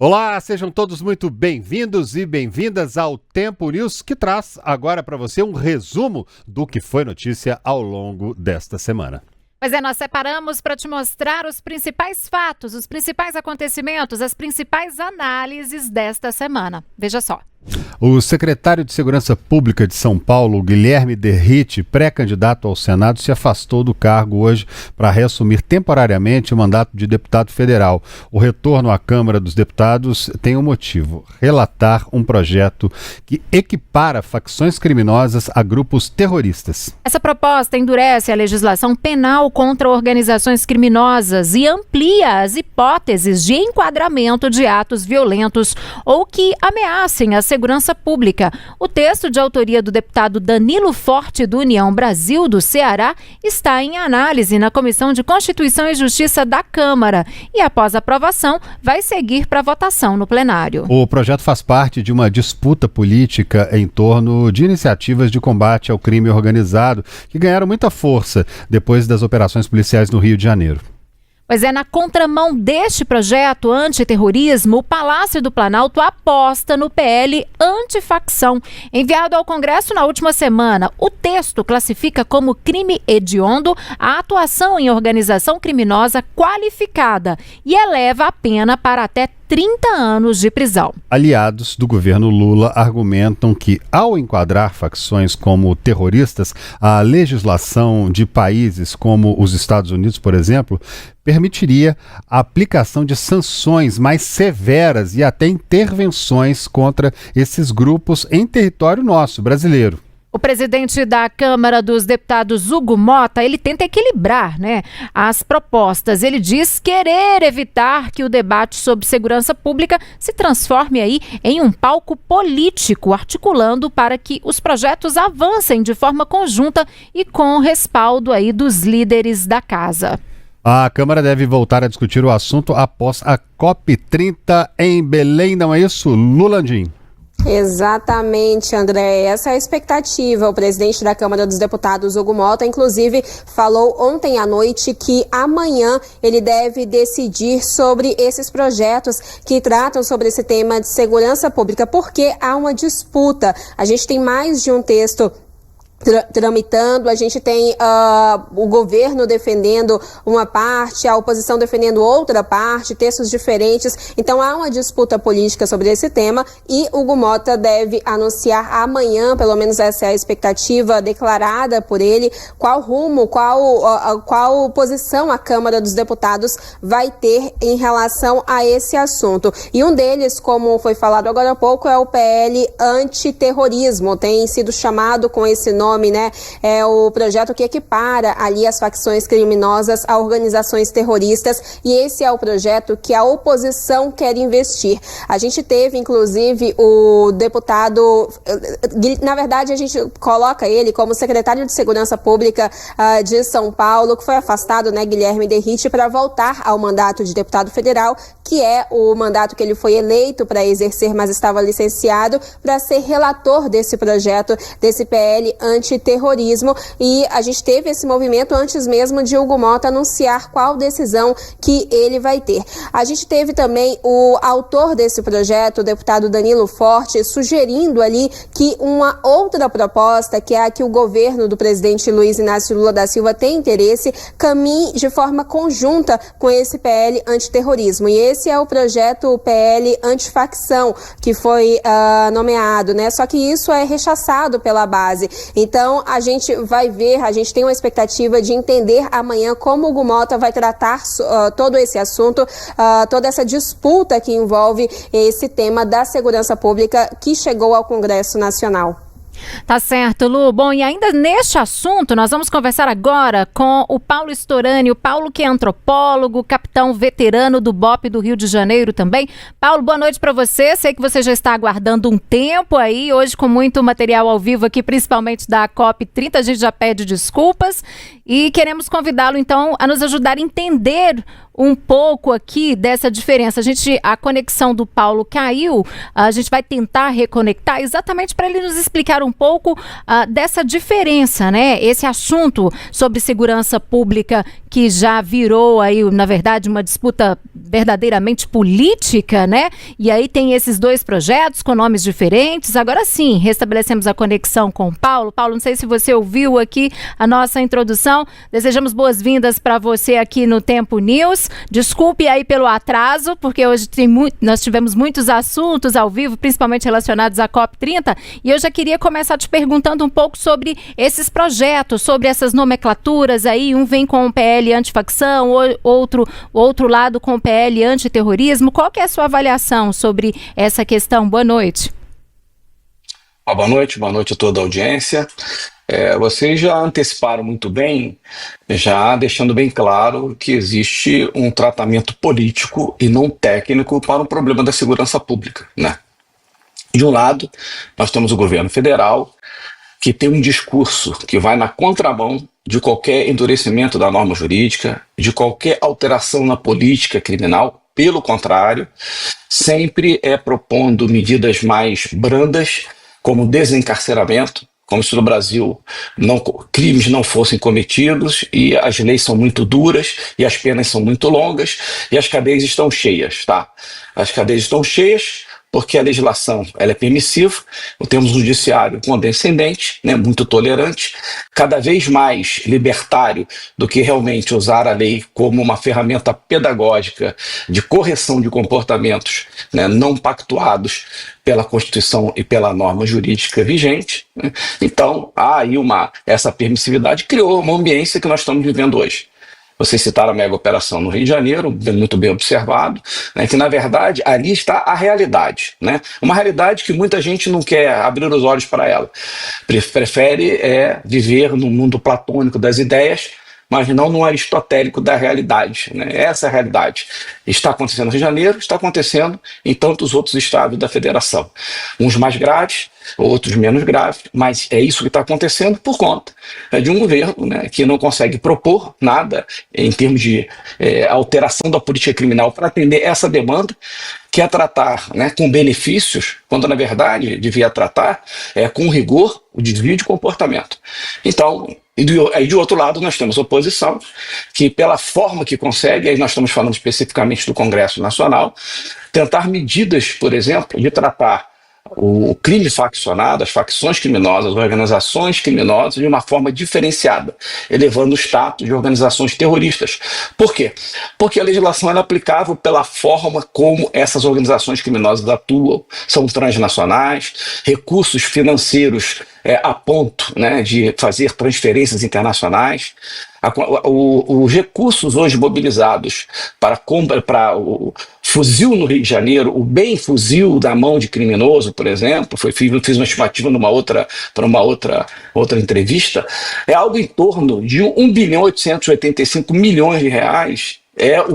Olá, sejam todos muito bem-vindos e bem-vindas ao Tempo News, que traz agora para você um resumo do que foi notícia ao longo desta semana. Pois é, nós separamos para te mostrar os principais fatos, os principais acontecimentos, as principais análises desta semana. Veja só. O secretário de Segurança Pública de São Paulo, Guilherme Derrite, pré-candidato ao Senado, se afastou do cargo hoje para reassumir temporariamente o mandato de deputado federal. O retorno à Câmara dos Deputados tem um motivo: relatar um projeto que equipara facções criminosas a grupos terroristas. Essa proposta endurece a legislação penal contra organizações criminosas e amplia as hipóteses de enquadramento de atos violentos ou que ameacem a segurança pública. O texto, de autoria do deputado Danilo Forte, do União Brasil do Ceará, está em análise na Comissão de Constituição e Justiça da Câmara e, após aprovação, vai seguir para votação no plenário. O projeto faz parte de uma disputa política em torno de iniciativas de combate ao crime organizado que ganharam muita força depois das operações policiais no Rio de Janeiro. Pois é, na contramão deste projeto antiterrorismo, o Palácio do Planalto aposta no PL antifacção. Enviado ao Congresso na última semana, o texto classifica como crime hediondo a atuação em organização criminosa qualificada e eleva a pena para até 30 anos de prisão. Aliados do governo Lula argumentam que, ao enquadrar facções como terroristas, a legislação de países como os Estados Unidos, por exemplo, permitiria a aplicação de sanções mais severas e até intervenções contra esses grupos em território nosso, brasileiro. O presidente da Câmara dos Deputados, Hugo Mota, ele tenta equilibrar, as propostas. Ele diz querer evitar que o debate sobre segurança pública se transforme aí em um palco político, articulando para que os projetos avancem de forma conjunta e com respaldo aí dos líderes da casa. A Câmara deve voltar a discutir o assunto após a COP30 em Belém, não é isso, Lulandim? Exatamente, André. Essa é a expectativa. O presidente da Câmara dos Deputados, Hugo Mota, inclusive, falou ontem à noite que amanhã ele deve decidir sobre esses projetos que tratam sobre esse tema de segurança pública, porque há uma disputa. A gente tem mais de um texto tramitando, a gente tem o governo defendendo uma parte, a oposição defendendo outra parte, textos diferentes. Então há uma disputa política sobre esse tema e Hugo Mota deve anunciar amanhã, pelo menos essa é a expectativa declarada por ele, qual rumo, qual posição a Câmara dos Deputados vai ter em relação a esse assunto. E um deles, como foi falado agora há pouco, é o PL antiterrorismo, tem sido chamado com esse nome, é o projeto que equipara ali as facções criminosas a organizações terroristas, e esse é o projeto que a oposição quer investir. A gente teve, inclusive, o deputado, na verdade a gente coloca ele como secretário de Segurança Pública de São Paulo, que foi afastado, Guilherme Derrite, para voltar ao mandato de deputado federal, que é o mandato que ele foi eleito para exercer, mas estava licenciado, para ser relator desse projeto, desse PL antiterrorismo, e a gente teve esse movimento antes mesmo de Hugo Mota anunciar qual decisão que ele vai ter. A gente teve também o autor desse projeto, o deputado Danilo Forte, sugerindo ali que uma outra proposta, que é a que o governo do presidente Luiz Inácio Lula da Silva tem interesse, caminhe de forma conjunta com esse PL antiterrorismo. E esse é o projeto PL antifacção, que foi nomeado, Só que isso é rechaçado pela base. Então, a gente vai ver, a gente tem uma expectativa de entender amanhã como o Hugo Mota vai tratar todo esse assunto, toda essa disputa que envolve esse tema da segurança pública que chegou ao Congresso Nacional. Tá certo, Lu. Bom, e ainda neste assunto, nós vamos conversar agora com o Paulo Storani. O Paulo, que é antropólogo, capitão veterano do BOPE do Rio de Janeiro também. Paulo, boa noite para você. Sei que você já está aguardando um tempo aí, hoje com muito material ao vivo aqui, principalmente da COP30. A gente já pede desculpas e queremos convidá-lo, então, a nos ajudar a entender um pouco aqui dessa diferença. A conexão do Paulo caiu, a gente vai tentar reconectar exatamente para ele nos explicar um pouco dessa diferença, né? Esse assunto sobre segurança pública que já virou aí, na verdade, uma disputa verdadeiramente política, né? E aí tem esses dois projetos com nomes diferentes. Agora sim, restabelecemos a conexão com o Paulo. Paulo, não sei se você ouviu aqui a nossa introdução. Desejamos boas-vindas para você aqui no Tempo News. Desculpe aí pelo atraso, porque hoje nós tivemos muitos assuntos ao vivo, principalmente relacionados à COP30, e eu já queria começar te perguntando um pouco sobre esses projetos, sobre essas nomenclaturas aí, um vem com o PL antifacção, outro lado com o PL antiterrorismo. Qual que é a sua avaliação sobre essa questão? Boa noite. Boa noite a toda a audiência. Vocês já anteciparam muito bem, já deixando bem claro que existe um tratamento político e não técnico para o problema da segurança pública, né? De um lado, nós temos o governo federal, que tem um discurso que vai na contramão de qualquer endurecimento da norma jurídica, de qualquer alteração na política criminal. Pelo contrário, sempre propondo medidas mais brandas, como desencarceramento, como se no Brasil crimes não fossem cometidos, e as leis são muito duras, e as penas são muito longas, e as cadeias estão cheias, tá? As cadeias estão cheias porque a legislação ela é permissiva, temos um judiciário condescendente, né, muito tolerante, cada vez mais libertário do que realmente usar a lei como uma ferramenta pedagógica de correção de comportamentos, né, não pactuados pela Constituição e pela norma jurídica vigente, né? Então, essa permissividade criou uma ambiência que nós estamos vivendo hoje. Vocês citaram a mega operação no Rio de Janeiro, muito bem observado, né, que na verdade ali está a realidade, né? Uma realidade que muita gente não quer abrir os olhos para ela. Prefere viver no mundo platônico das ideias, mas não no aristotélico da realidade, né? Essa é a realidade. Está acontecendo no Rio de Janeiro, está acontecendo em tantos outros estados da federação. Uns mais graves, outros menos graves, mas é isso que está acontecendo por conta de um governo, né, que não consegue propor nada em termos de alteração da política criminal para atender essa demanda, que é tratar, né, com benefícios, quando na verdade devia tratar com rigor o desvio de comportamento. Então, aí de outro lado nós temos a oposição, que pela forma que consegue, aí nós estamos falando especificamente do Congresso Nacional, tentar medidas, por exemplo, de tratar o crime faccionado, as facções criminosas, as organizações criminosas de uma forma diferenciada, elevando o status de organizações terroristas. Por quê? Porque a legislação é aplicável pela forma como essas organizações criminosas atuam, são transnacionais, recursos financeiros a ponto, né, de fazer transferências internacionais. Os recursos hoje mobilizados para o fuzil no Rio de Janeiro, o bem fuzil da mão de criminoso, por exemplo, fiz uma estimativa para uma outra entrevista, é algo em torno de 1.885 bilhões de reais.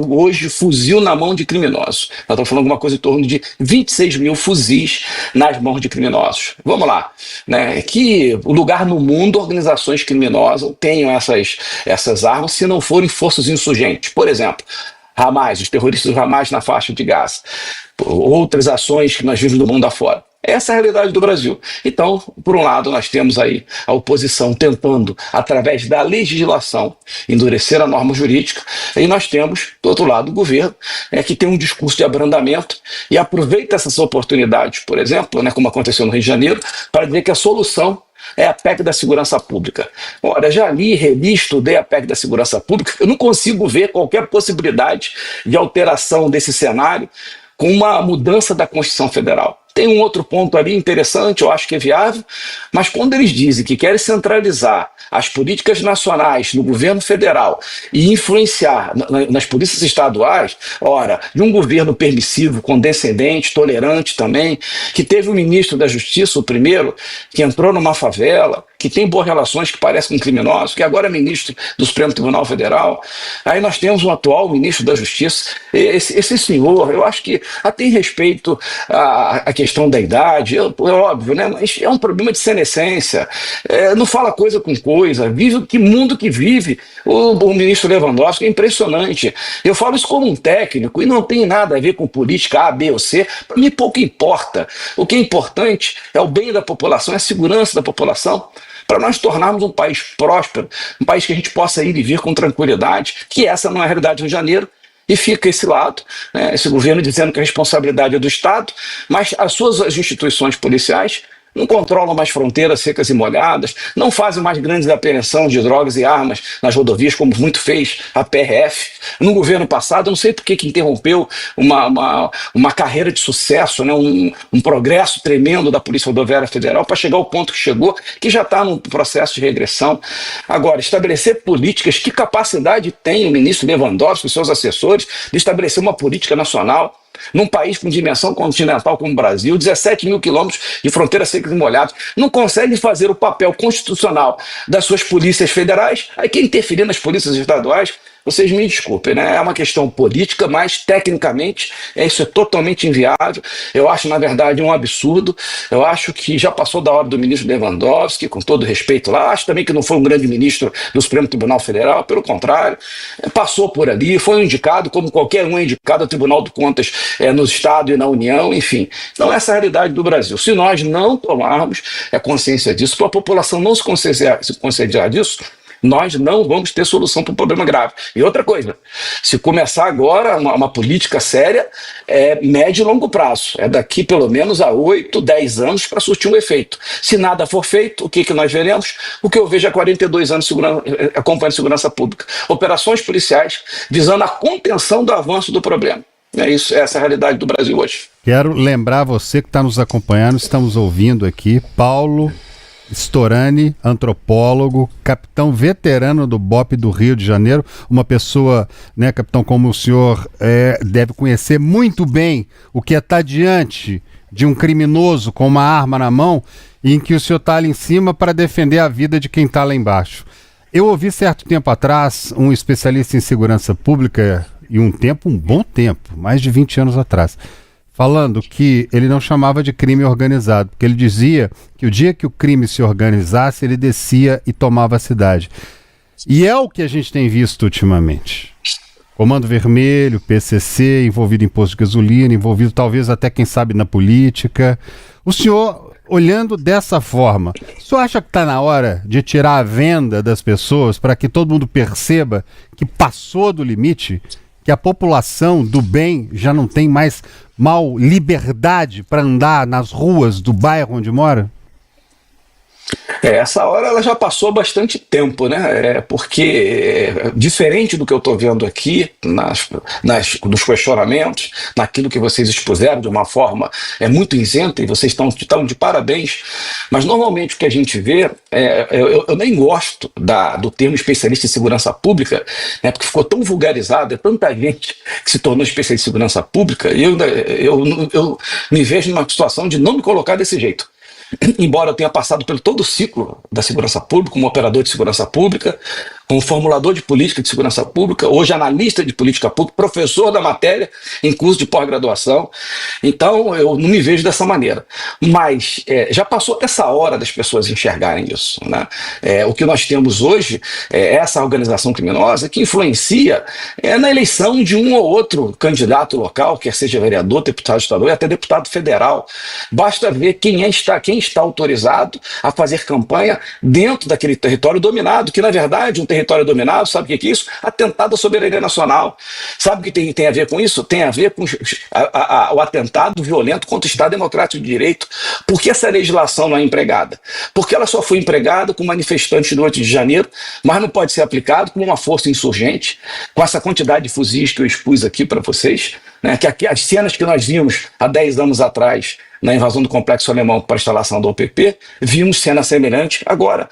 Hoje fuzil na mão de criminosos. Nós estamos falando de uma coisa em torno de 26 mil fuzis nas mãos de criminosos. Vamos lá, né? Que o lugar no mundo organizações criminosas tenham essas armas se não forem forças insurgentes. Por exemplo, Hamas, os terroristas do Hamas na faixa de Gaza, outras ações que nós vimos no mundo afora. Essa é a realidade do Brasil. Então, por um lado, nós temos aí a oposição tentando, através da legislação, endurecer a norma jurídica, e nós temos, do outro lado, o governo, que tem um discurso de abrandamento e aproveita essas oportunidades, por exemplo, né, como aconteceu no Rio de Janeiro, para dizer que a solução é a PEC da segurança pública. Ora, já reli, estudei a PEC da segurança pública, eu não consigo ver qualquer possibilidade de alteração desse cenário com uma mudança da Constituição Federal. Tem um outro ponto ali interessante, eu acho que é viável, mas quando eles dizem que querem centralizar as políticas nacionais no governo federal e influenciar nas polícias estaduais, ora, de um governo permissivo, condescendente, tolerante também, que teve o ministro da Justiça, o primeiro, que entrou numa favela, que tem boas relações, que parece com criminosos, que agora é ministro do Supremo Tribunal Federal. Aí nós temos um atual ministro da Justiça. Esse senhor, eu acho que até em respeito à questão questão da idade, é óbvio, né? Mas é um problema de senescência, não fala coisa com coisa, vive que mundo que vive o ministro Lewandowski, é impressionante. Eu falo isso como um técnico e não tem nada a ver com política A, B ou C, para mim pouco importa. O que é importante é o bem da população, é a segurança da população, para nós tornarmos um país próspero, um país que a gente possa ir e vir com tranquilidade, que essa não é a realidade do Rio de Janeiro. E fica esse lado, né, esse governo dizendo que a responsabilidade é do Estado, mas as instituições policiais não controlam mais fronteiras secas e molhadas, não fazem mais grandes apreensão de drogas e armas nas rodovias, como muito fez a PRF. No governo passado, eu não sei por que interrompeu uma carreira de sucesso, né, um progresso tremendo da Polícia Rodoviária Federal para chegar ao ponto que chegou, que já está num processo de regressão. Agora, estabelecer políticas, que capacidade tem o ministro Lewandowski e seus assessores de estabelecer uma política nacional num país com dimensão continental como o Brasil, 17 mil quilômetros de fronteiras secas e molhadas, não consegue fazer o papel constitucional das suas polícias federais, aí quer interferir nas polícias estaduais. Vocês me desculpem, né? É uma questão política, mas tecnicamente isso é totalmente inviável. Eu acho, na verdade, um absurdo. Eu acho que já passou da hora do ministro Lewandowski, com todo respeito lá. Acho também que não foi um grande ministro do Supremo Tribunal Federal, pelo contrário, passou por ali, foi um indicado, como qualquer um é indicado ao Tribunal de Contas no Estado e na União, enfim. Então, essa é a realidade do Brasil. Se nós não tomarmos consciência disso, para a população não se conscientizar disso, nós não vamos ter solução para um problema grave. E outra coisa, se começar agora uma política séria, é médio e longo prazo. É daqui pelo menos a 8, 10 anos para surtir um efeito. Se nada for feito, o que nós veremos? O que eu vejo há 42 anos acompanhando segurança pública. Operações policiais visando a contenção do avanço do problema. É isso, essa é a realidade do Brasil hoje. Quero lembrar você que está nos acompanhando, estamos ouvindo aqui, Paulo Storani, antropólogo, capitão veterano do BOPE do Rio de Janeiro, uma pessoa, né, capitão, como o senhor deve conhecer muito bem o que é estar diante de um criminoso com uma arma na mão e em que o senhor está ali em cima para defender a vida de quem está lá embaixo. Eu ouvi certo tempo atrás um especialista em segurança pública, e um bom tempo, mais de 20 anos atrás, falando que ele não chamava de crime organizado, porque ele dizia que o dia que o crime se organizasse, ele descia e tomava a cidade. E é o que a gente tem visto ultimamente. Comando Vermelho, PCC, envolvido em posto de gasolina, envolvido talvez até, quem sabe, na política. O senhor, olhando dessa forma, o senhor acha que está na hora de tirar a venda das pessoas para que todo mundo perceba que passou do limite, que a população do bem já não tem mais liberdade para andar nas ruas do bairro onde mora? Essa hora ela já passou bastante tempo, né? Porque, diferente do que eu estou vendo aqui, nos questionamentos, naquilo que vocês expuseram de uma forma muito isenta, e vocês estão de parabéns, mas normalmente o que a gente vê, eu nem gosto do termo especialista em segurança pública, né? Porque ficou tão vulgarizado, é tanta gente que se tornou especialista em segurança pública, e eu me vejo numa situação de não me colocar desse jeito. Embora eu tenha passado pelo todo o ciclo da segurança pública, como operador de segurança pública, como formulador de política de segurança pública, hoje analista de política pública, professor da matéria em curso de pós-graduação, então eu não me vejo dessa maneira. Mas já passou essa hora das pessoas enxergarem isso, né? O que nós temos hoje é essa organização criminosa que influencia na eleição de um ou outro candidato local, quer seja vereador, deputado estadual e até deputado federal. Basta ver quem está autorizado a fazer campanha dentro daquele território dominado, que na verdade um território dominado, sabe o que é isso? Atentado à soberania nacional. Sabe o que tem a ver com isso? Tem a ver com o atentado violento contra o Estado Democrático de Direito. Por que essa legislação não é empregada? Porque ela só foi empregada com manifestantes do 8 de janeiro, mas não pode ser aplicado com uma força insurgente, com essa quantidade de fuzis que eu expus aqui para vocês, né? Que aqui, as cenas que nós vimos há 10 anos atrás, na invasão do Complexo Alemão para a instalação do OPP, vimos cena semelhante agora.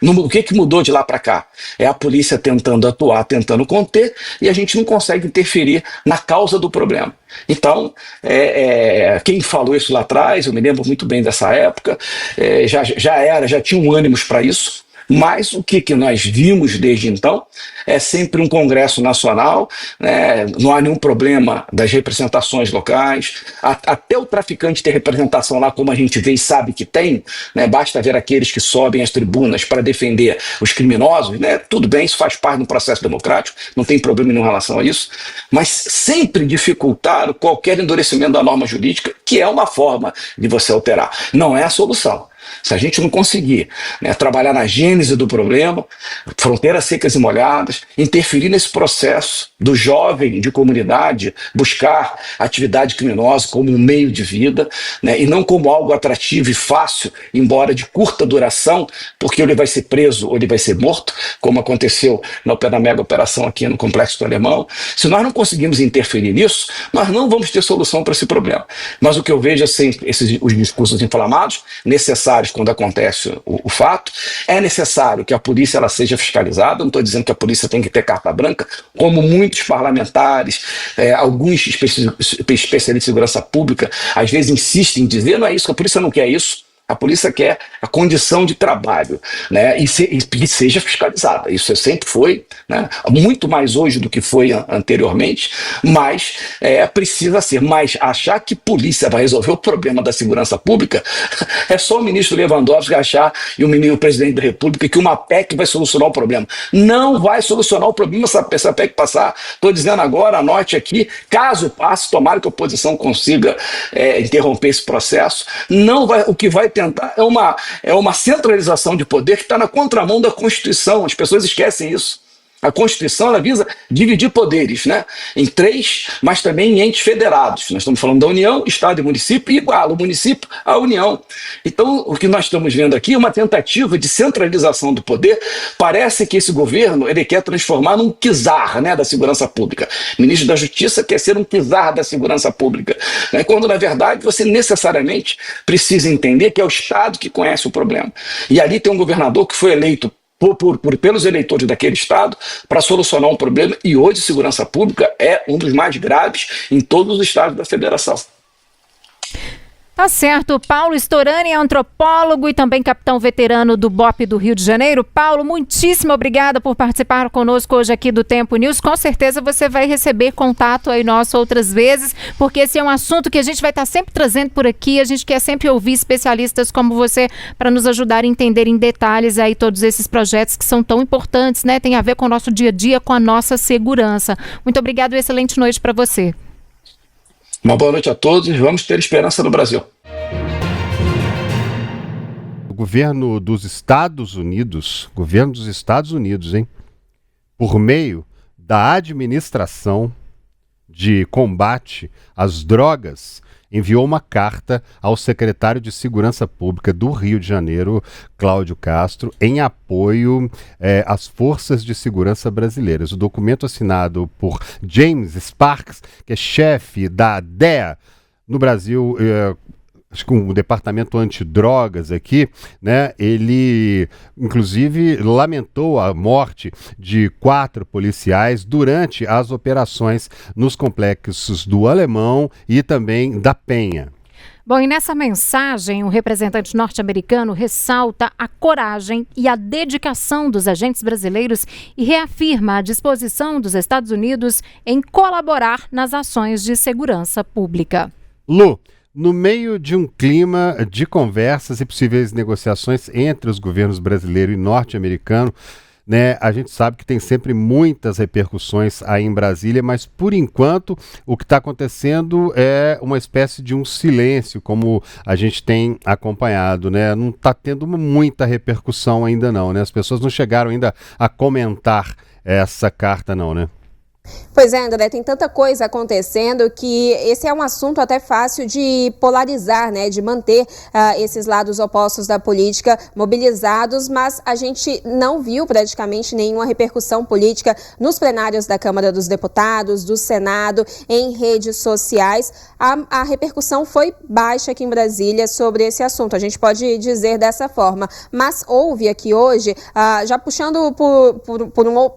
O que mudou de lá para cá? É a polícia tentando atuar, tentando conter, e a gente não consegue interferir na causa do problema. Então, quem falou isso lá atrás, eu me lembro muito bem dessa época, já tinha um ânimos para isso, Mas o que nós vimos desde então é sempre um Congresso Nacional, né? Não há nenhum problema das representações locais, até o traficante ter representação lá, como a gente vê e sabe que tem, né? Basta ver aqueles que sobem às tribunas para defender os criminosos, né? Tudo bem, isso faz parte do processo democrático, não tem problema nenhum em relação a isso, mas sempre dificultaram qualquer endurecimento da norma jurídica, que é uma forma de você alterar, não é a solução. Se a gente não conseguir, né, trabalhar na gênese do problema, fronteiras secas e molhadas, interferir nesse processo do jovem de comunidade buscar atividade criminosa como um meio de vida, né, e não como algo atrativo e fácil, embora de curta duração, porque ele vai ser preso ou ele vai ser morto, como aconteceu na mega operação aqui no Complexo do Alemão. Se nós não conseguimos interferir nisso, nós não vamos ter solução para esse problema. Mas o que eu vejo é sempre os discursos inflamados, necessários quando acontece o fato. É necessário que a polícia ela seja fiscalizada, não estou dizendo que a polícia tem que ter carta branca, como muitos parlamentares, alguns especialistas de segurança pública, às vezes insistem em dizer, não é isso, que a polícia não quer isso. A polícia quer a condição de trabalho, né, e seja fiscalizada. Isso sempre foi, né, muito mais hoje do que foi anteriormente, mas precisa ser. Mas achar que polícia vai resolver o problema da segurança pública é só o ministro Lewandowski achar e o presidente da República que uma PEC vai solucionar o problema. Não vai solucionar o problema se essa PEC passar. Estou dizendo agora, anote aqui, caso passe, tomara que a oposição consiga interromper esse processo, não vai, o que vai tentar é uma centralização de poder que está na contramão da Constituição. As pessoas esquecem isso. A Constituição ela visa dividir poderes, né, em 3, mas também em entes federados. Nós estamos falando da União, Estado e município, e igual o município à União. Então, o que nós estamos vendo aqui é uma tentativa de centralização do poder. Parece que esse governo ele quer transformar num czar, né, da segurança pública. O ministro da Justiça quer ser um czar da segurança pública, né, quando, na verdade, você necessariamente precisa entender que é o Estado que conhece o problema. E ali tem um governador que foi eleito pelos eleitores daquele estado para solucionar um problema, e hoje segurança pública é um dos mais graves em todos os estados da federação. Tá certo. Paulo Storani é antropólogo e também capitão veterano do BOPE do Rio de Janeiro. Paulo, muitíssimo obrigada por participar conosco hoje aqui do Tempo News. Com certeza você vai receber contato aí nosso outras vezes, porque esse é um assunto que a gente vai estar sempre trazendo por aqui. A gente quer sempre ouvir especialistas como você para nos ajudar a entender em detalhes aí todos esses projetos que são tão importantes, né? Tem a ver com o nosso dia a dia, com a nossa segurança. Muito obrigado e excelente noite para você. Uma boa noite a todos e vamos ter esperança no Brasil. O governo dos Estados Unidos, hein, por meio da administração de combate às drogas, enviou uma carta ao secretário de Segurança Pública do Rio de Janeiro, Cláudio Castro, em apoio às forças de segurança brasileiras. O documento assinado por James Sparks, que é chefe da DEA no Brasil, acho que o departamento antidrogas aqui, né, ele inclusive lamentou a morte de 4 policiais durante as operações nos complexos do Alemão e também da Penha. Bom, e nessa mensagem, o representante norte-americano ressalta a coragem e a dedicação dos agentes brasileiros e reafirma a disposição dos Estados Unidos em colaborar nas ações de segurança pública. Lu, no meio de um clima de conversas e possíveis negociações entre os governos brasileiro e norte-americano, né, a gente sabe que tem sempre muitas repercussões aí em Brasília, mas por enquanto o que está acontecendo é uma espécie de um silêncio, como a gente tem acompanhado, né? Não está tendo muita repercussão ainda não, né? As pessoas não chegaram ainda a comentar essa carta não, né? Pois é, André, tem tanta coisa acontecendo que esse é um assunto até fácil de polarizar, né, de manter esses lados opostos da política mobilizados, mas a gente não viu praticamente nenhuma repercussão política nos plenários da Câmara dos Deputados, do Senado, em redes sociais. A repercussão foi baixa aqui em Brasília sobre esse assunto, a gente pode dizer dessa forma, mas houve aqui hoje, já puxando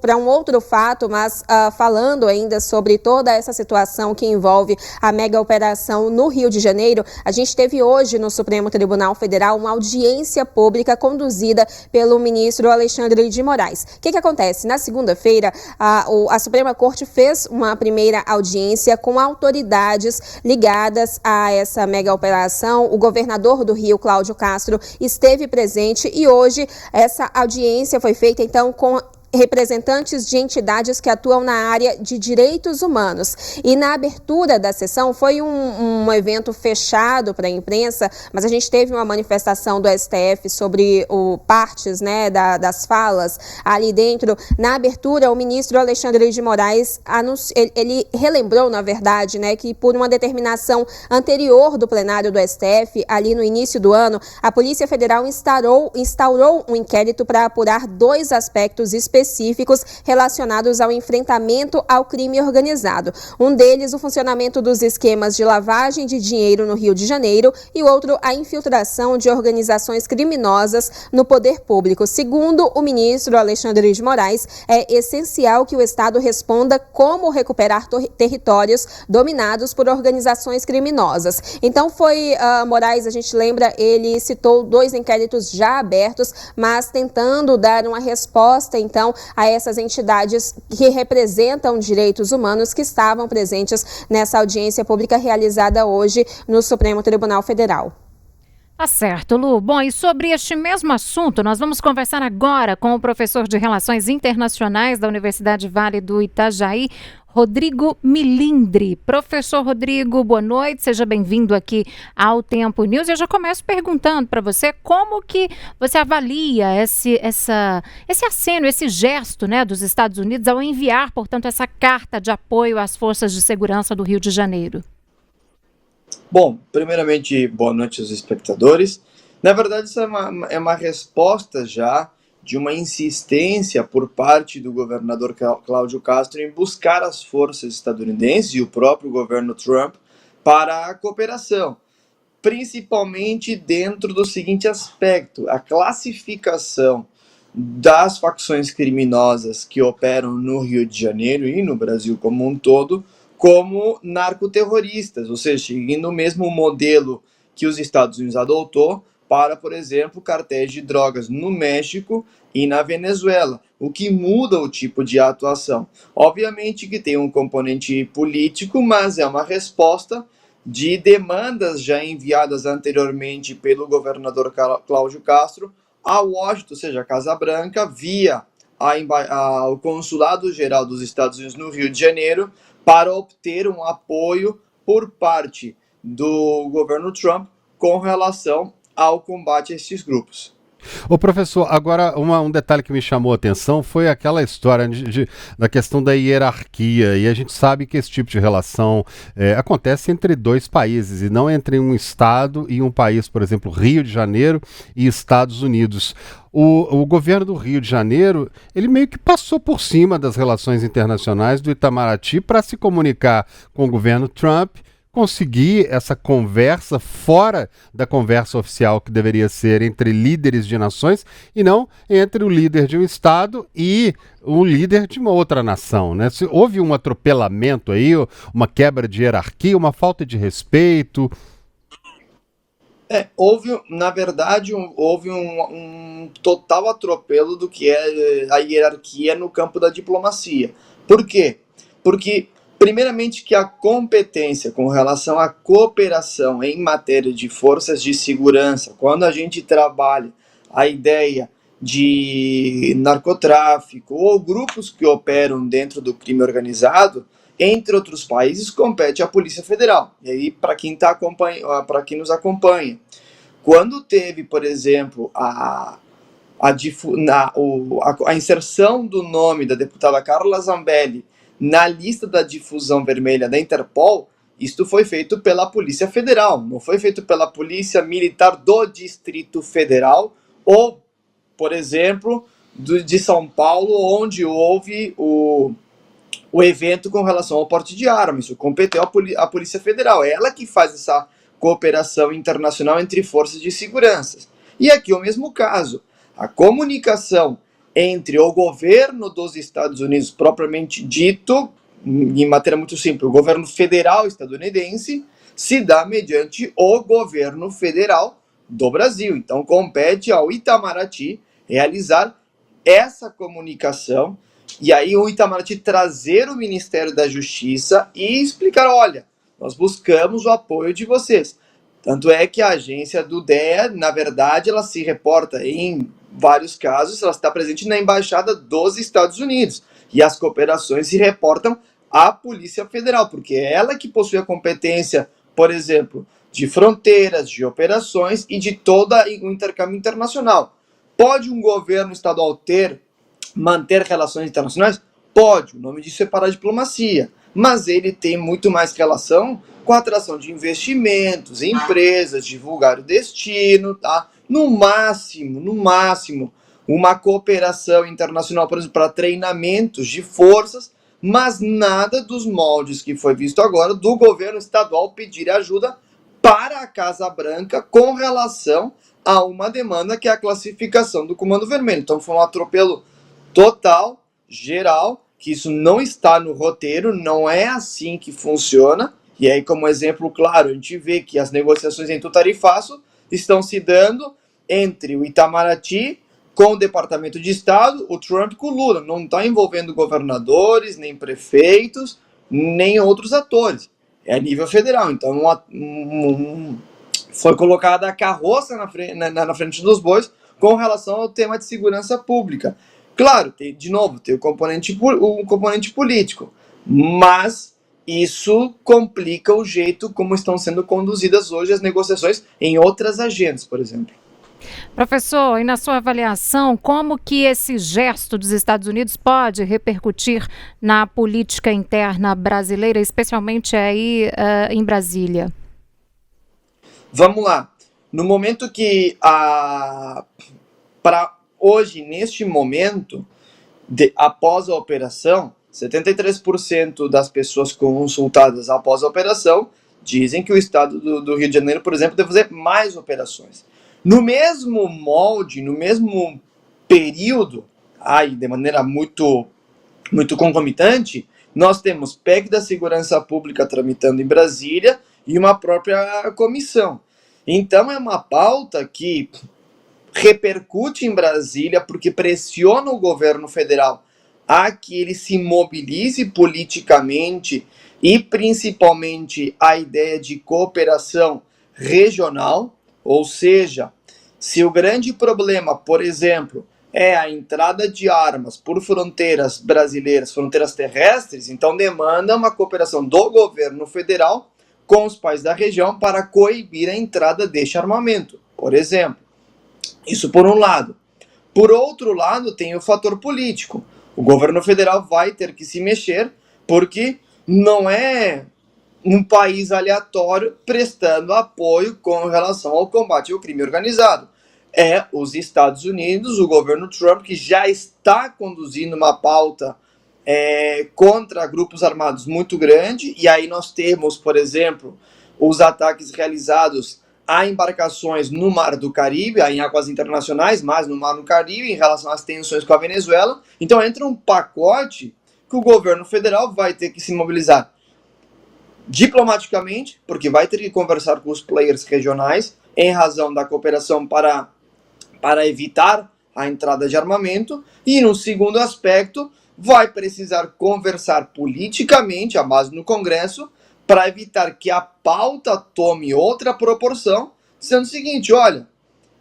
para um outro fato, mas falando falando ainda sobre toda essa situação que envolve a mega operação no Rio de Janeiro, a gente teve hoje no Supremo Tribunal Federal uma audiência pública conduzida pelo ministro Alexandre de Moraes. O que acontece? Na segunda-feira, a Suprema Corte fez uma primeira audiência com autoridades ligadas a essa mega operação. O governador do Rio, Cláudio Castro, esteve presente e hoje essa audiência foi feita então com representantes de entidades que atuam na área de direitos humanos. E na abertura da sessão foi um evento fechado para a imprensa, mas a gente teve uma manifestação do STF sobre partes, né, das falas ali dentro. Na abertura, o ministro Alexandre de Moraes ele relembrou, na verdade, né, que por uma determinação anterior do plenário do STF, ali no início do ano, a Polícia Federal instaurou um inquérito para apurar 2 aspectos específicos relacionados ao enfrentamento ao crime organizado. Um deles, o funcionamento dos esquemas de lavagem de dinheiro no Rio de Janeiro e o outro, a infiltração de organizações criminosas no poder público. Segundo o ministro Alexandre de Moraes, é essencial que o Estado responda como recuperar territórios dominados por organizações criminosas. Então Moraes, a gente lembra, ele citou 2 inquéritos já abertos, mas tentando dar uma resposta, então, a essas entidades que representam direitos humanos que estavam presentes nessa audiência pública realizada hoje no Supremo Tribunal Federal. Tá certo, Lu. Bom, e sobre este mesmo assunto, nós vamos conversar agora com o professor de Relações Internacionais da Universidade Vale do Itajaí, Rodrigo Milindre. Professor Rodrigo, boa noite, seja bem-vindo aqui ao Tempo News. Eu já começo perguntando para você como que você avalia esse aceno, esse gesto, né, dos Estados Unidos ao enviar, portanto, essa carta de apoio às forças de segurança do Rio de Janeiro. Bom, primeiramente, boa noite aos espectadores. Na verdade, isso é uma resposta já de uma insistência por parte do governador Cláudio Castro em buscar as forças estadunidenses e o próprio governo Trump para a cooperação, principalmente dentro do seguinte aspecto: a classificação das facções criminosas que operam no Rio de Janeiro e no Brasil como um todo como narcoterroristas, ou seja, seguindo o mesmo modelo que os Estados Unidos adotou para, por exemplo, cartéis de drogas no México e na Venezuela, o que muda o tipo de atuação. Obviamente que tem um componente político, mas é uma resposta de demandas já enviadas anteriormente pelo governador Cláudio Castro a Washington, ou seja, a Casa Branca, via o Consulado-Geral dos Estados Unidos no Rio de Janeiro, para obter um apoio por parte do governo Trump com relação ao combate a esses grupos. Ô professor, agora um detalhe que me chamou a atenção foi aquela história da questão da hierarquia, e a gente sabe que esse tipo de relação acontece entre 2 países e não entre um estado e um país, por exemplo, Rio de Janeiro e Estados Unidos. O governo do Rio de Janeiro, ele meio que passou por cima das relações internacionais do Itamaraty para se comunicar com o governo Trump, conseguir essa conversa fora da conversa oficial que deveria ser entre líderes de nações e não entre o líder de um estado e o líder de uma outra nação, né? Se houve um atropelamento aí, uma quebra de hierarquia, uma falta de respeito. Na verdade, houve um total atropelo do que é a hierarquia no campo da diplomacia. Por quê? Porque primeiramente que a competência com relação à cooperação em matéria de forças de segurança, quando a gente trabalha a ideia de narcotráfico ou grupos que operam dentro do crime organizado, entre outros países, compete à Polícia Federal. E aí, para quem nos acompanha, quando teve, por exemplo, a inserção do nome da deputada Carla Zambelli na lista da difusão vermelha da Interpol, isto foi feito pela Polícia Federal, não foi feito pela Polícia Militar do Distrito Federal ou, por exemplo, de São Paulo, onde houve o evento com relação ao porte de armas. Isso competeu à Polícia Federal, é ela que faz essa cooperação internacional entre forças de segurança. E aqui o mesmo caso, a comunicação entre o governo dos Estados Unidos propriamente dito, em matéria muito simples, o governo federal estadunidense se dá mediante o governo federal do Brasil. Então, compete ao Itamaraty realizar essa comunicação e aí o Itamaraty trazer o Ministério da Justiça e explicar, olha, nós buscamos o apoio de vocês. Tanto é que a agência do DEA, na verdade, ela se reporta em vários casos, ela está presente na Embaixada dos Estados Unidos. E as cooperações se reportam à Polícia Federal, porque é ela que possui a competência, por exemplo, de fronteiras, de operações e de todo o intercâmbio internacional. Pode um governo estadual manter relações internacionais? Pode, o nome disso é paradiplomacia. Mas ele tem muito mais relação com a atração de investimentos, empresas, divulgar o destino, tá? No máximo, uma cooperação internacional, por exemplo, para treinamentos de forças, mas nada dos moldes que foi visto agora do governo estadual pedir ajuda para a Casa Branca com relação a uma demanda que é a classificação do Comando Vermelho. Então foi um atropelo total, geral, que isso não está no roteiro, não é assim que funciona. E aí, como exemplo claro, a gente vê que as negociações entre o tarifaço estão se dando entre o Itamaraty com o Departamento de Estado, o Trump com o Lula. Não está envolvendo governadores, nem prefeitos, nem outros atores. É a nível federal. Então, foi colocada a carroça na frente dos bois com relação ao tema de segurança pública. Claro, tem o componente político, mas isso complica o jeito como estão sendo conduzidas hoje as negociações em outras agendas, por exemplo. Professor, e na sua avaliação, como que esse gesto dos Estados Unidos pode repercutir na política interna brasileira, especialmente aí em Brasília? Vamos lá. No momento que para hoje, neste momento, após a operação, 73% das pessoas consultadas após a operação dizem que o estado do Rio de Janeiro, por exemplo, deve fazer mais operações. No mesmo molde, no mesmo período, de maneira muito, muito concomitante, nós temos PEC da Segurança Pública tramitando em Brasília e uma própria comissão. Então é uma pauta que repercute em Brasília porque pressiona o governo federal a que ele se mobilize politicamente e principalmente a ideia de cooperação regional, ou seja, se o grande problema, por exemplo, é a entrada de armas por fronteiras brasileiras, fronteiras terrestres, então demanda uma cooperação do governo federal com os países da região para coibir a entrada deste armamento, por exemplo. Isso por um lado. Por outro lado, tem o fator político. O governo federal vai ter que se mexer porque não é um país aleatório prestando apoio com relação ao combate ao crime organizado. É os Estados Unidos, o governo Trump, que já está conduzindo uma pauta contra grupos armados muito grande, e aí nós temos, por exemplo, os ataques realizados a embarcações no Mar do Caribe, em águas internacionais, mas no Mar do Caribe, em relação às tensões com a Venezuela. Então entra um pacote que o governo federal vai ter que se mobilizar diplomaticamente, porque vai ter que conversar com os players regionais em razão da cooperação para evitar a entrada de armamento, e no segundo aspecto vai precisar conversar politicamente, a base no Congresso, para evitar que a pauta tome outra proporção, sendo o seguinte, olha,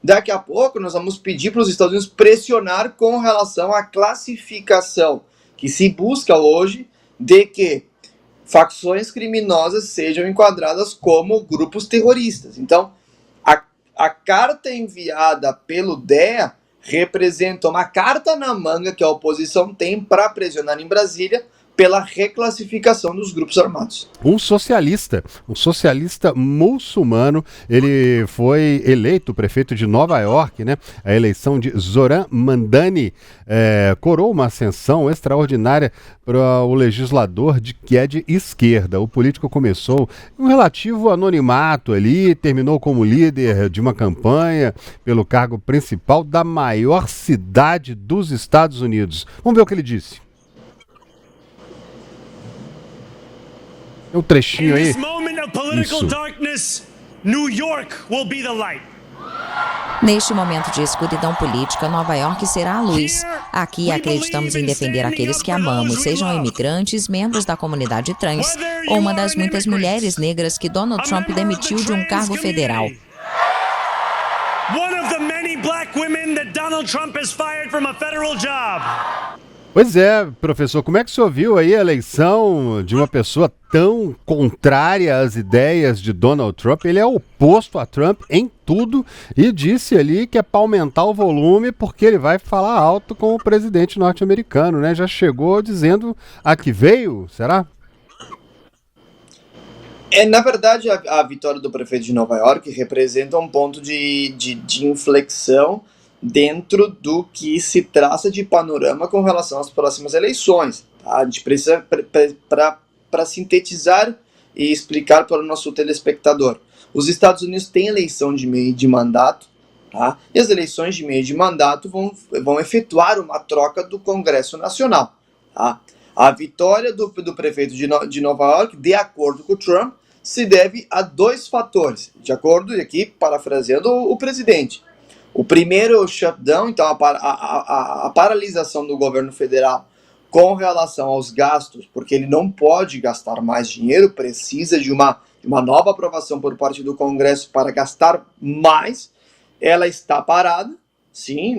daqui a pouco nós vamos pedir para os Estados Unidos pressionar com relação à classificação que se busca hoje de que facções criminosas sejam enquadradas como grupos terroristas. Então, a carta enviada pelo DEA representa uma carta na manga que a oposição tem para pressionar em Brasília pela reclassificação dos grupos armados. Um socialista muçulmano, ele foi eleito prefeito de Nova York, né? A eleição de Zoran Mamdani coroou uma ascensão extraordinária para o legislador que é de esquerda. O político começou um relativo anonimato ali, terminou como líder de uma campanha pelo cargo principal da maior cidade dos Estados Unidos. Vamos ver o que ele disse. Um trechinho aí. Isso. New York will be the light. Neste momento de escuridão política, Nova York será a luz. Aqui acreditamos em defender aqueles que amamos, sejam imigrantes, membros da comunidade trans ou uma das muitas mulheres negras que Donald Trump demitiu de um cargo federal. One of the many black women that Donald Trump has fired from a federal job. Pois é, professor, como é que o senhor viu aí a eleição de uma pessoa tão contrária às ideias de Donald Trump? Ele é oposto a Trump em tudo e disse ali que é para aumentar o volume porque ele vai falar alto com o presidente norte-americano, né? Já chegou dizendo a que veio, será? Na verdade, a vitória do prefeito de Nova York representa um ponto de inflexão dentro do que se traça de panorama com relação às próximas eleições. Tá? A gente precisa, para sintetizar e explicar para o nosso telespectador, os Estados Unidos têm eleição de meio de mandato, tá? E as eleições de meio de mandato vão efetuar uma troca do Congresso Nacional. Tá? A vitória do prefeito de Nova York, de acordo com o Trump, se deve a dois fatores, de acordo, e aqui parafraseando o presidente. O primeiro é o shutdown, então a paralisação do governo federal com relação aos gastos, porque ele não pode gastar mais dinheiro, precisa de uma nova aprovação por parte do Congresso para gastar mais. Ela está parada, sim,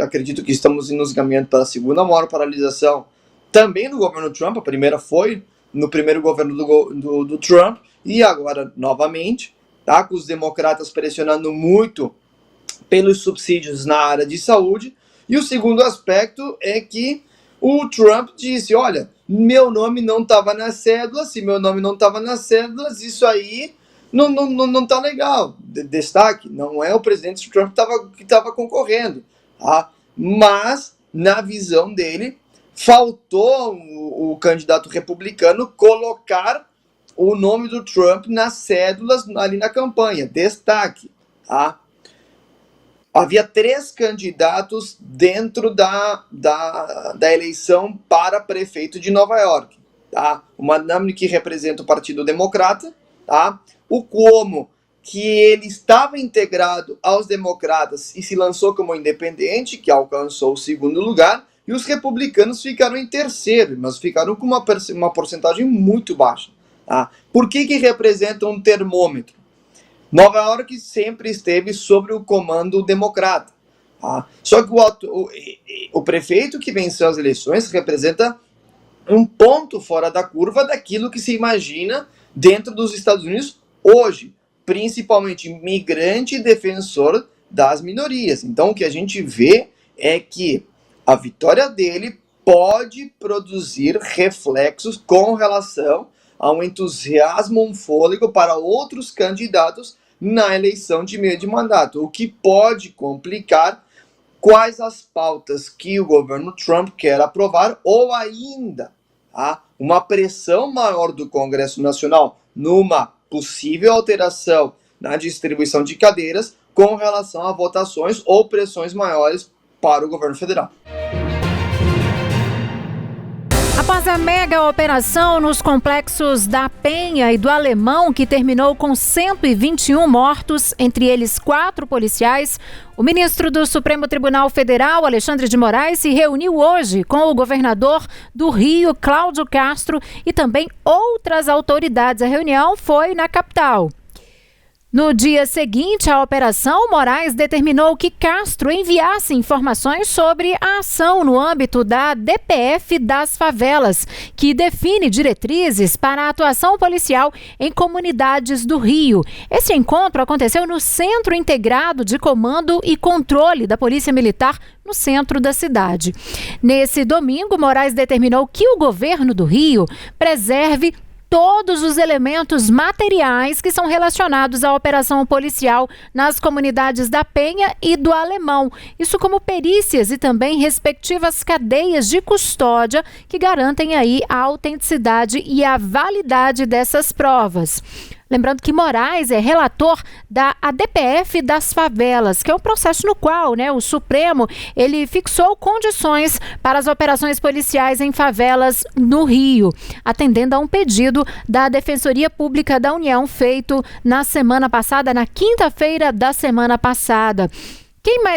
acredito que estamos nos caminhando para a segunda maior paralisação também do governo Trump. A primeira foi no primeiro governo do Trump e agora novamente, tá, com os democratas pressionando muito pelos subsídios na área de saúde. E o segundo aspecto é que o Trump disse, olha, meu nome não estava nas cédulas, se meu nome não estava nas cédulas, isso aí não tá legal. Destaque, não é o presidente Trump que estava concorrendo, tá? Mas, na visão dele, faltou o candidato republicano colocar o nome do Trump nas cédulas ali na campanha. Destaque, tá? Havia 3 candidatos dentro da eleição para prefeito de Nova York. Tá? O Romney, que representa o Partido Democrata, tá? O Cuomo, que ele estava integrado aos democratas e se lançou como independente, que alcançou o segundo lugar, e os republicanos ficaram em terceiro, mas ficaram com uma porcentagem muito baixa. Tá? Por que representa um termômetro? Nova York sempre esteve sob o comando democrata. Tá? Só que o prefeito que venceu as eleições representa um ponto fora da curva daquilo que se imagina dentro dos Estados Unidos hoje, principalmente migrante e defensor das minorias. Então o que a gente vê é que a vitória dele pode produzir reflexos com relação a um entusiasmo, um fôlego para outros candidatos na eleição de meio de mandato, o que pode complicar quais as pautas que o governo Trump quer aprovar, ou ainda uma pressão maior do Congresso Nacional numa possível alteração na distribuição de cadeiras com relação a votações ou pressões maiores para o governo federal. Após a mega operação nos complexos da Penha e do Alemão, que terminou com 121 mortos, entre eles 4 policiais, o ministro do Supremo Tribunal Federal, Alexandre de Moraes, se reuniu hoje com o governador do Rio, Cláudio Castro, e também outras autoridades. A reunião foi na capital. No dia seguinte à operação, Moraes determinou que Castro enviasse informações sobre a ação no âmbito da DPF das favelas, que define diretrizes para a atuação policial em comunidades do Rio. Esse encontro aconteceu no Centro Integrado de Comando e Controle da Polícia Militar, no centro da cidade. Nesse domingo, Moraes determinou que o governo do Rio preserve todos os elementos materiais que são relacionados à operação policial nas comunidades da Penha e do Alemão. Isso como perícias e também respectivas cadeias de custódia que garantem aí a autenticidade e a validade dessas provas. Lembrando que Moraes é relator da ADPF das favelas, que é um processo no qual, o Supremo ele fixou condições para as operações policiais em favelas no Rio, atendendo a um pedido da Defensoria Pública da União feito na semana passada, na quinta-feira da semana passada.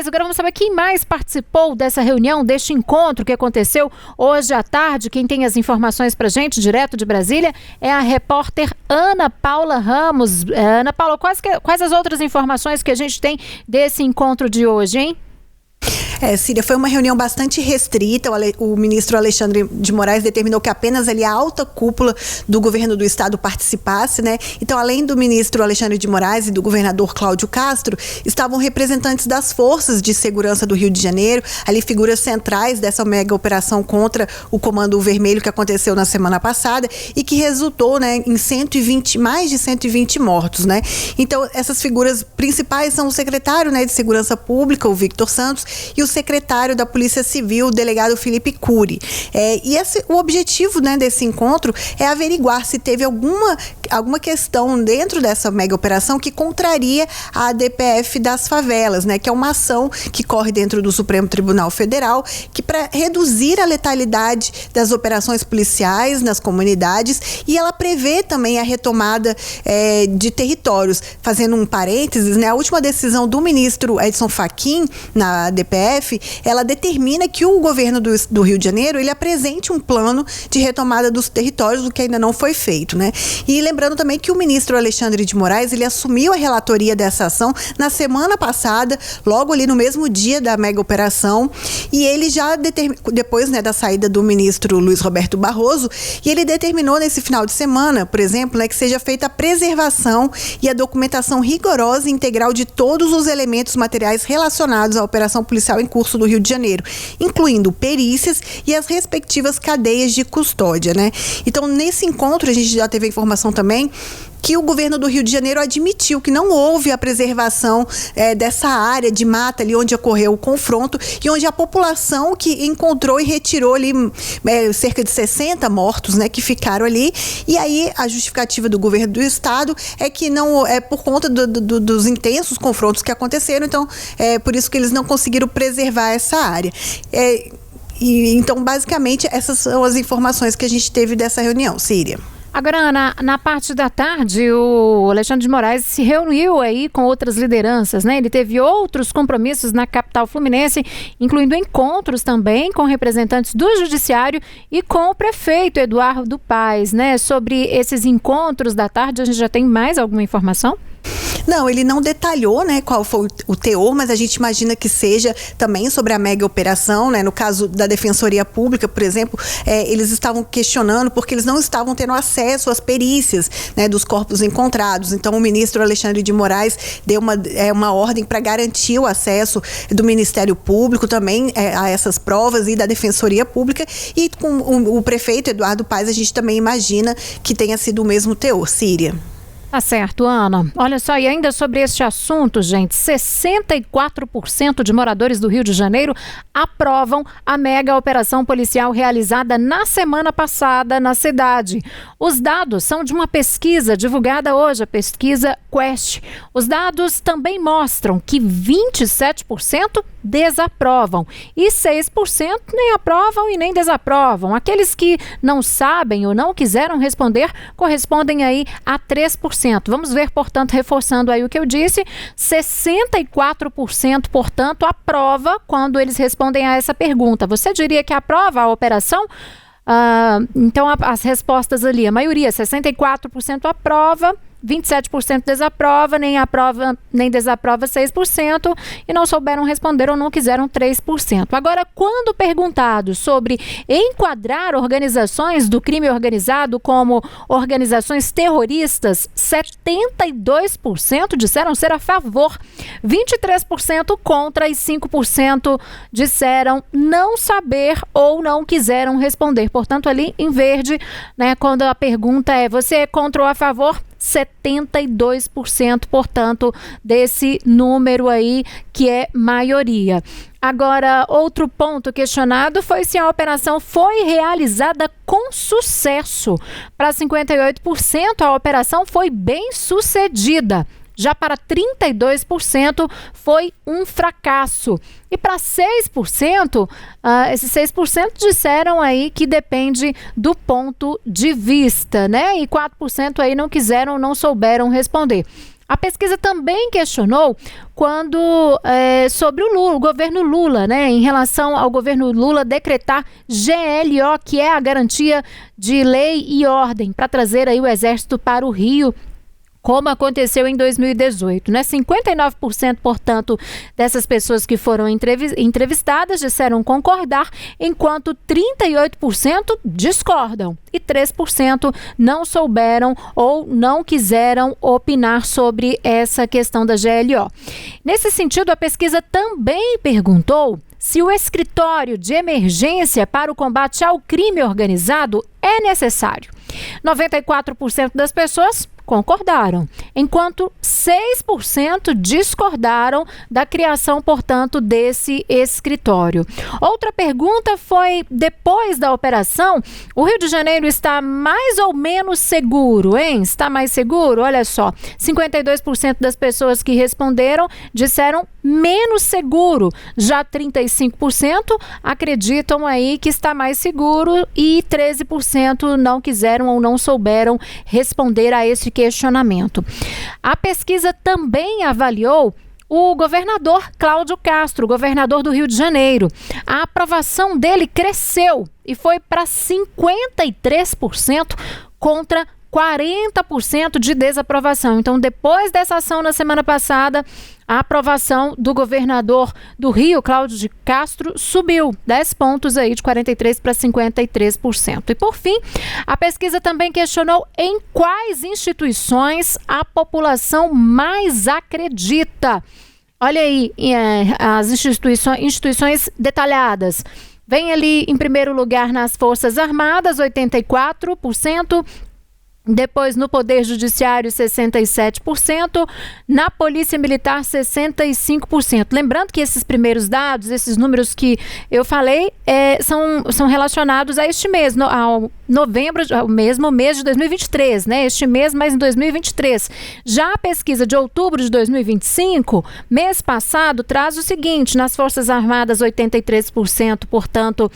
Agora vamos saber quem mais participou dessa reunião, deste encontro que aconteceu hoje à tarde. Quem tem as informações pra gente, direto de Brasília, é a repórter Ana Paula Ramos. Ana Paula, quais as outras informações que a gente tem desse encontro de hoje, hein? Síria, foi uma reunião bastante restrita. O ministro Alexandre de Moraes determinou que apenas ali a alta cúpula do governo do estado participasse, né? Então, além do ministro Alexandre de Moraes e do governador Cláudio Castro, estavam representantes das forças de segurança do Rio de Janeiro, ali figuras centrais dessa mega operação contra o Comando Vermelho que aconteceu na semana passada e que resultou, né, em mais de 120 mortos, né? Então, essas figuras principais são o secretário, né, de Segurança Pública, o Victor Santos, e o secretário da Polícia Civil, o delegado Felipe Cury. O objetivo, né, desse encontro é averiguar se teve alguma questão dentro dessa mega operação que contraria a ADPF das favelas, né, que é uma ação que corre dentro do Supremo Tribunal Federal, que para reduzir a letalidade das operações policiais nas comunidades, e ela prevê também a retomada de territórios. Fazendo um parênteses, né, a última decisão do ministro Edson Fachin na ADPF, ela determina que o governo do Rio de Janeiro ele apresente um plano de retomada dos territórios, o que ainda não foi feito, né? E lembrando também que o ministro Alexandre de Moraes ele assumiu a relatoria dessa ação na semana passada, logo ali no mesmo dia da mega operação, e ele já depois, né, da saída do ministro Luiz Roberto Barroso, e ele determinou nesse final de semana, por exemplo, né, que seja feita a preservação e a documentação rigorosa e integral de todos os elementos materiais relacionados à operação policial em curso do Rio de Janeiro, incluindo perícias e as respectivas cadeias de custódia, né? Então, nesse encontro, a gente já teve a informação também que o governo do Rio de Janeiro admitiu que não houve a preservação dessa área de mata ali onde ocorreu o confronto e onde a população que encontrou e retirou ali cerca de 60 mortos, né, que ficaram ali. E aí a justificativa do governo do estado é que não é por conta dos intensos confrontos que aconteceram, então é por isso que eles não conseguiram preservar essa área. Então, basicamente, essas são as informações que a gente teve dessa reunião, Síria. Agora, na parte da tarde, o Alexandre de Moraes se reuniu aí com outras lideranças, né? Ele teve outros compromissos na capital fluminense, incluindo encontros também com representantes do judiciário e com o prefeito Eduardo Paes, né? Sobre esses encontros da tarde, a gente já tem mais alguma informação? Não, ele não detalhou, né, qual foi o teor, mas a gente imagina que seja também sobre a mega operação, né? No caso da Defensoria Pública, por exemplo, eles estavam questionando porque eles não estavam tendo acesso às perícias, né, dos corpos encontrados. Então, o ministro Alexandre de Moraes deu uma ordem para garantir o acesso do Ministério Público também a essas provas e da Defensoria Pública, e com o prefeito Eduardo Paes a gente também imagina que tenha sido o mesmo teor, Síria. Tá certo, Ana. Olha só, e ainda sobre este assunto, gente, 64% de moradores do Rio de Janeiro aprovam a mega operação policial realizada na semana passada na cidade. Os dados são de uma pesquisa divulgada hoje, a pesquisa Quest. Os dados também mostram que 27% desaprovam e 6% nem aprovam e nem desaprovam. Aqueles que não sabem ou não quiseram responder correspondem aí a 3%. Vamos ver, portanto, reforçando aí o que eu disse, 64%, portanto, aprova quando eles respondem a essa pergunta. Você diria que aprova a operação? Então, as respostas ali, a maioria, 64% aprova, 27% desaprova, nem desaprova 6%, e não souberam responder ou não quiseram 3%. Agora, quando perguntado sobre enquadrar organizações do crime organizado como organizações terroristas, 72% disseram ser a favor, 23% contra e 5% disseram não saber ou não quiseram responder. Portanto, ali em verde, né, quando a pergunta é: você é contra ou a favor? 72%, portanto, desse número aí que é maioria. Agora, outro ponto questionado foi se a operação foi realizada com sucesso. Para 58%, a operação foi bem sucedida. Já para 32% foi um fracasso. E para 6%, esses 6% disseram aí que depende do ponto de vista, né? E 4% aí não quiseram, não souberam responder. A pesquisa também questionou sobre o governo Lula, né? Em relação ao governo Lula decretar GLO, que é a garantia de lei e ordem, para trazer aí o exército para o Rio, como aconteceu em 2018, né? 59%, portanto, dessas pessoas que foram entrevistadas disseram concordar, enquanto 38% discordam e 3% não souberam ou não quiseram opinar sobre essa questão da GLO. Nesse sentido, a pesquisa também perguntou se o escritório de emergência para o combate ao crime organizado é necessário. 94% das pessoas concordaram, enquanto 6% discordaram da criação, portanto, desse escritório. Outra pergunta foi: depois da operação, o Rio de Janeiro está mais ou menos seguro, hein? Está mais seguro? Olha só, 52% das pessoas que responderam disseram menos seguro, já 35% acreditam aí que está mais seguro e 13% não quiseram ou não souberam responder a esse questionamento. A pesquisa também avaliou o governador Cláudio Castro, governador do Rio de Janeiro. A aprovação dele cresceu e foi para 53% contra 40% de desaprovação. Então, depois dessa ação na semana passada, a aprovação do governador do Rio, Cláudio de Castro, subiu 10 pontos aí, de 43% para 53%. E por fim, a pesquisa também questionou em quais instituições a população mais acredita. Olha aí, as instituições detalhadas. Vem ali em primeiro lugar nas Forças Armadas, 84%. Depois, no Poder Judiciário, 67%, na Polícia Militar, 65%. Lembrando que esses primeiros dados, esses números que eu falei, são relacionados a este mês, ao novembro, ao mesmo mês de 2023, né? Este mês, mas em 2023. Já a pesquisa de outubro de 2025, mês passado, traz o seguinte: nas Forças Armadas, 83%, portanto,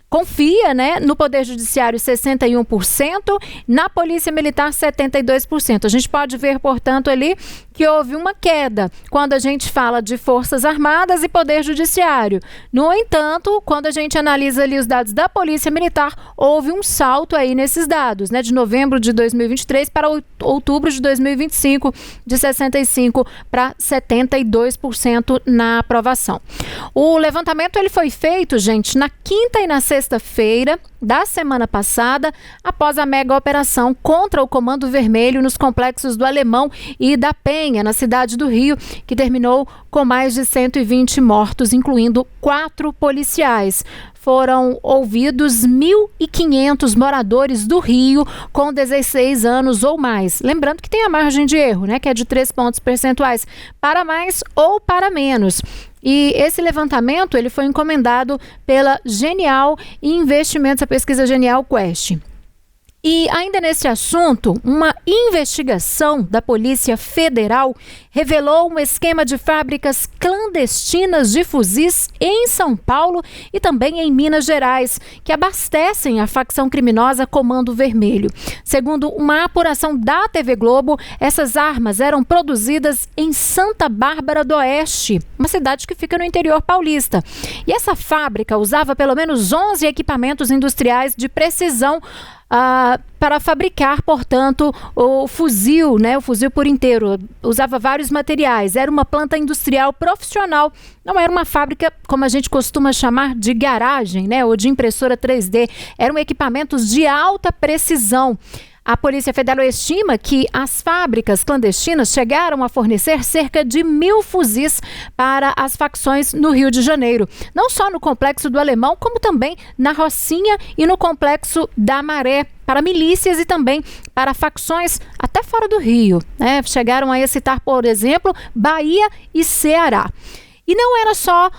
confia, né? No Poder Judiciário, 61%, na Polícia Militar, 72%. A gente pode ver, portanto, ali que houve uma queda quando a gente fala de Forças Armadas e Poder Judiciário. No entanto, quando a gente analisa ali os dados da Polícia Militar, houve um salto aí nesses dados, né? De novembro de 2023 para outubro de 2025, de 65% para 72% na aprovação. O levantamento ele foi feito, gente, na quinta e na sexta-feira da semana passada, após a mega operação contra o Comando Vermelho nos complexos do Alemão e da Penha, na cidade do Rio, que terminou com mais de 120 mortos, incluindo 4 policiais. Foram ouvidos 1.500 moradores do Rio com 16 anos ou mais. Lembrando que tem a margem de erro, né, que é de 3 pontos percentuais, para mais ou para menos. E esse levantamento ele foi encomendado pela Genial Investimentos, a pesquisa Genial Quest. E ainda nesse assunto, uma investigação da Polícia Federal revelou um esquema de fábricas clandestinas de fuzis em São Paulo e também em Minas Gerais, que abastecem a facção criminosa Comando Vermelho. Segundo uma apuração da TV Globo, essas armas eram produzidas em Santa Bárbara do Oeste, uma cidade que fica no interior paulista. E essa fábrica usava pelo menos 11 equipamentos industriais de precisão para fabricar, portanto, o fuzil, né? O fuzil por inteiro. Usava vários materiais. Era uma planta industrial profissional. Não era uma fábrica, como a gente costuma chamar, de garagem, né? Ou de impressora 3D. Eram equipamentos de alta precisão. A Polícia Federal estima que as fábricas clandestinas chegaram a fornecer cerca de 1.000 fuzis para as facções no Rio de Janeiro. Não só no Complexo do Alemão, como também na Rocinha e no Complexo da Maré, para milícias e também para facções até fora do Rio, né? Chegaram a citar, por exemplo, Bahia e Ceará. E não era só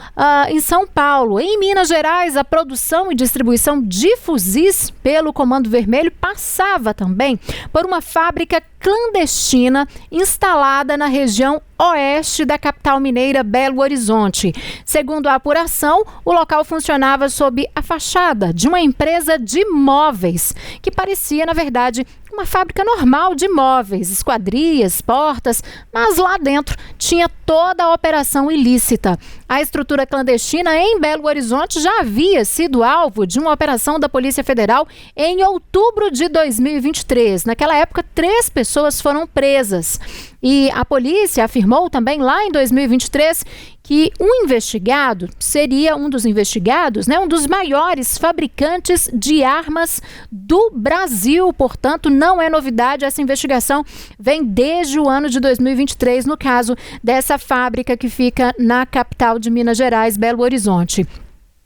em São Paulo. Em Minas Gerais, a produção e distribuição de fuzis pelo Comando Vermelho passava também por uma fábrica clandestina instalada na região oeste da capital mineira, Belo Horizonte. Segundo a apuração, o local funcionava sob a fachada de uma empresa de móveis, que parecia, na verdade, uma fábrica normal de móveis, esquadrias, portas, mas lá dentro tinha toda a operação ilícita. A estrutura clandestina em Belo Horizonte já havia sido alvo de uma operação da Polícia Federal em outubro de 2023. Naquela época, 3 pessoas foram presas. E a polícia afirmou também lá em 2023 que um investigado seria um dos investigados, né, um dos maiores fabricantes de armas do Brasil. Portanto, não é novidade, essa investigação vem desde o ano de 2023, no caso dessa fábrica que fica na capital de Minas Gerais, Belo Horizonte.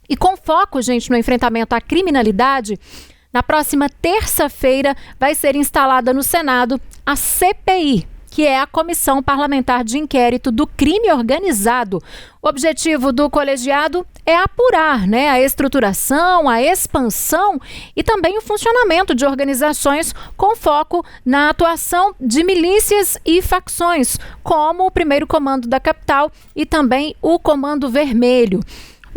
E com foco, gente, no enfrentamento à criminalidade, na próxima terça-feira vai ser instalada no Senado a CPI, que é a Comissão Parlamentar de Inquérito do Crime Organizado. O objetivo do colegiado é apurar, né, a estruturação, a expansão e também o funcionamento de organizações com foco na atuação de milícias e facções, como o Primeiro Comando da Capital e também o Comando Vermelho.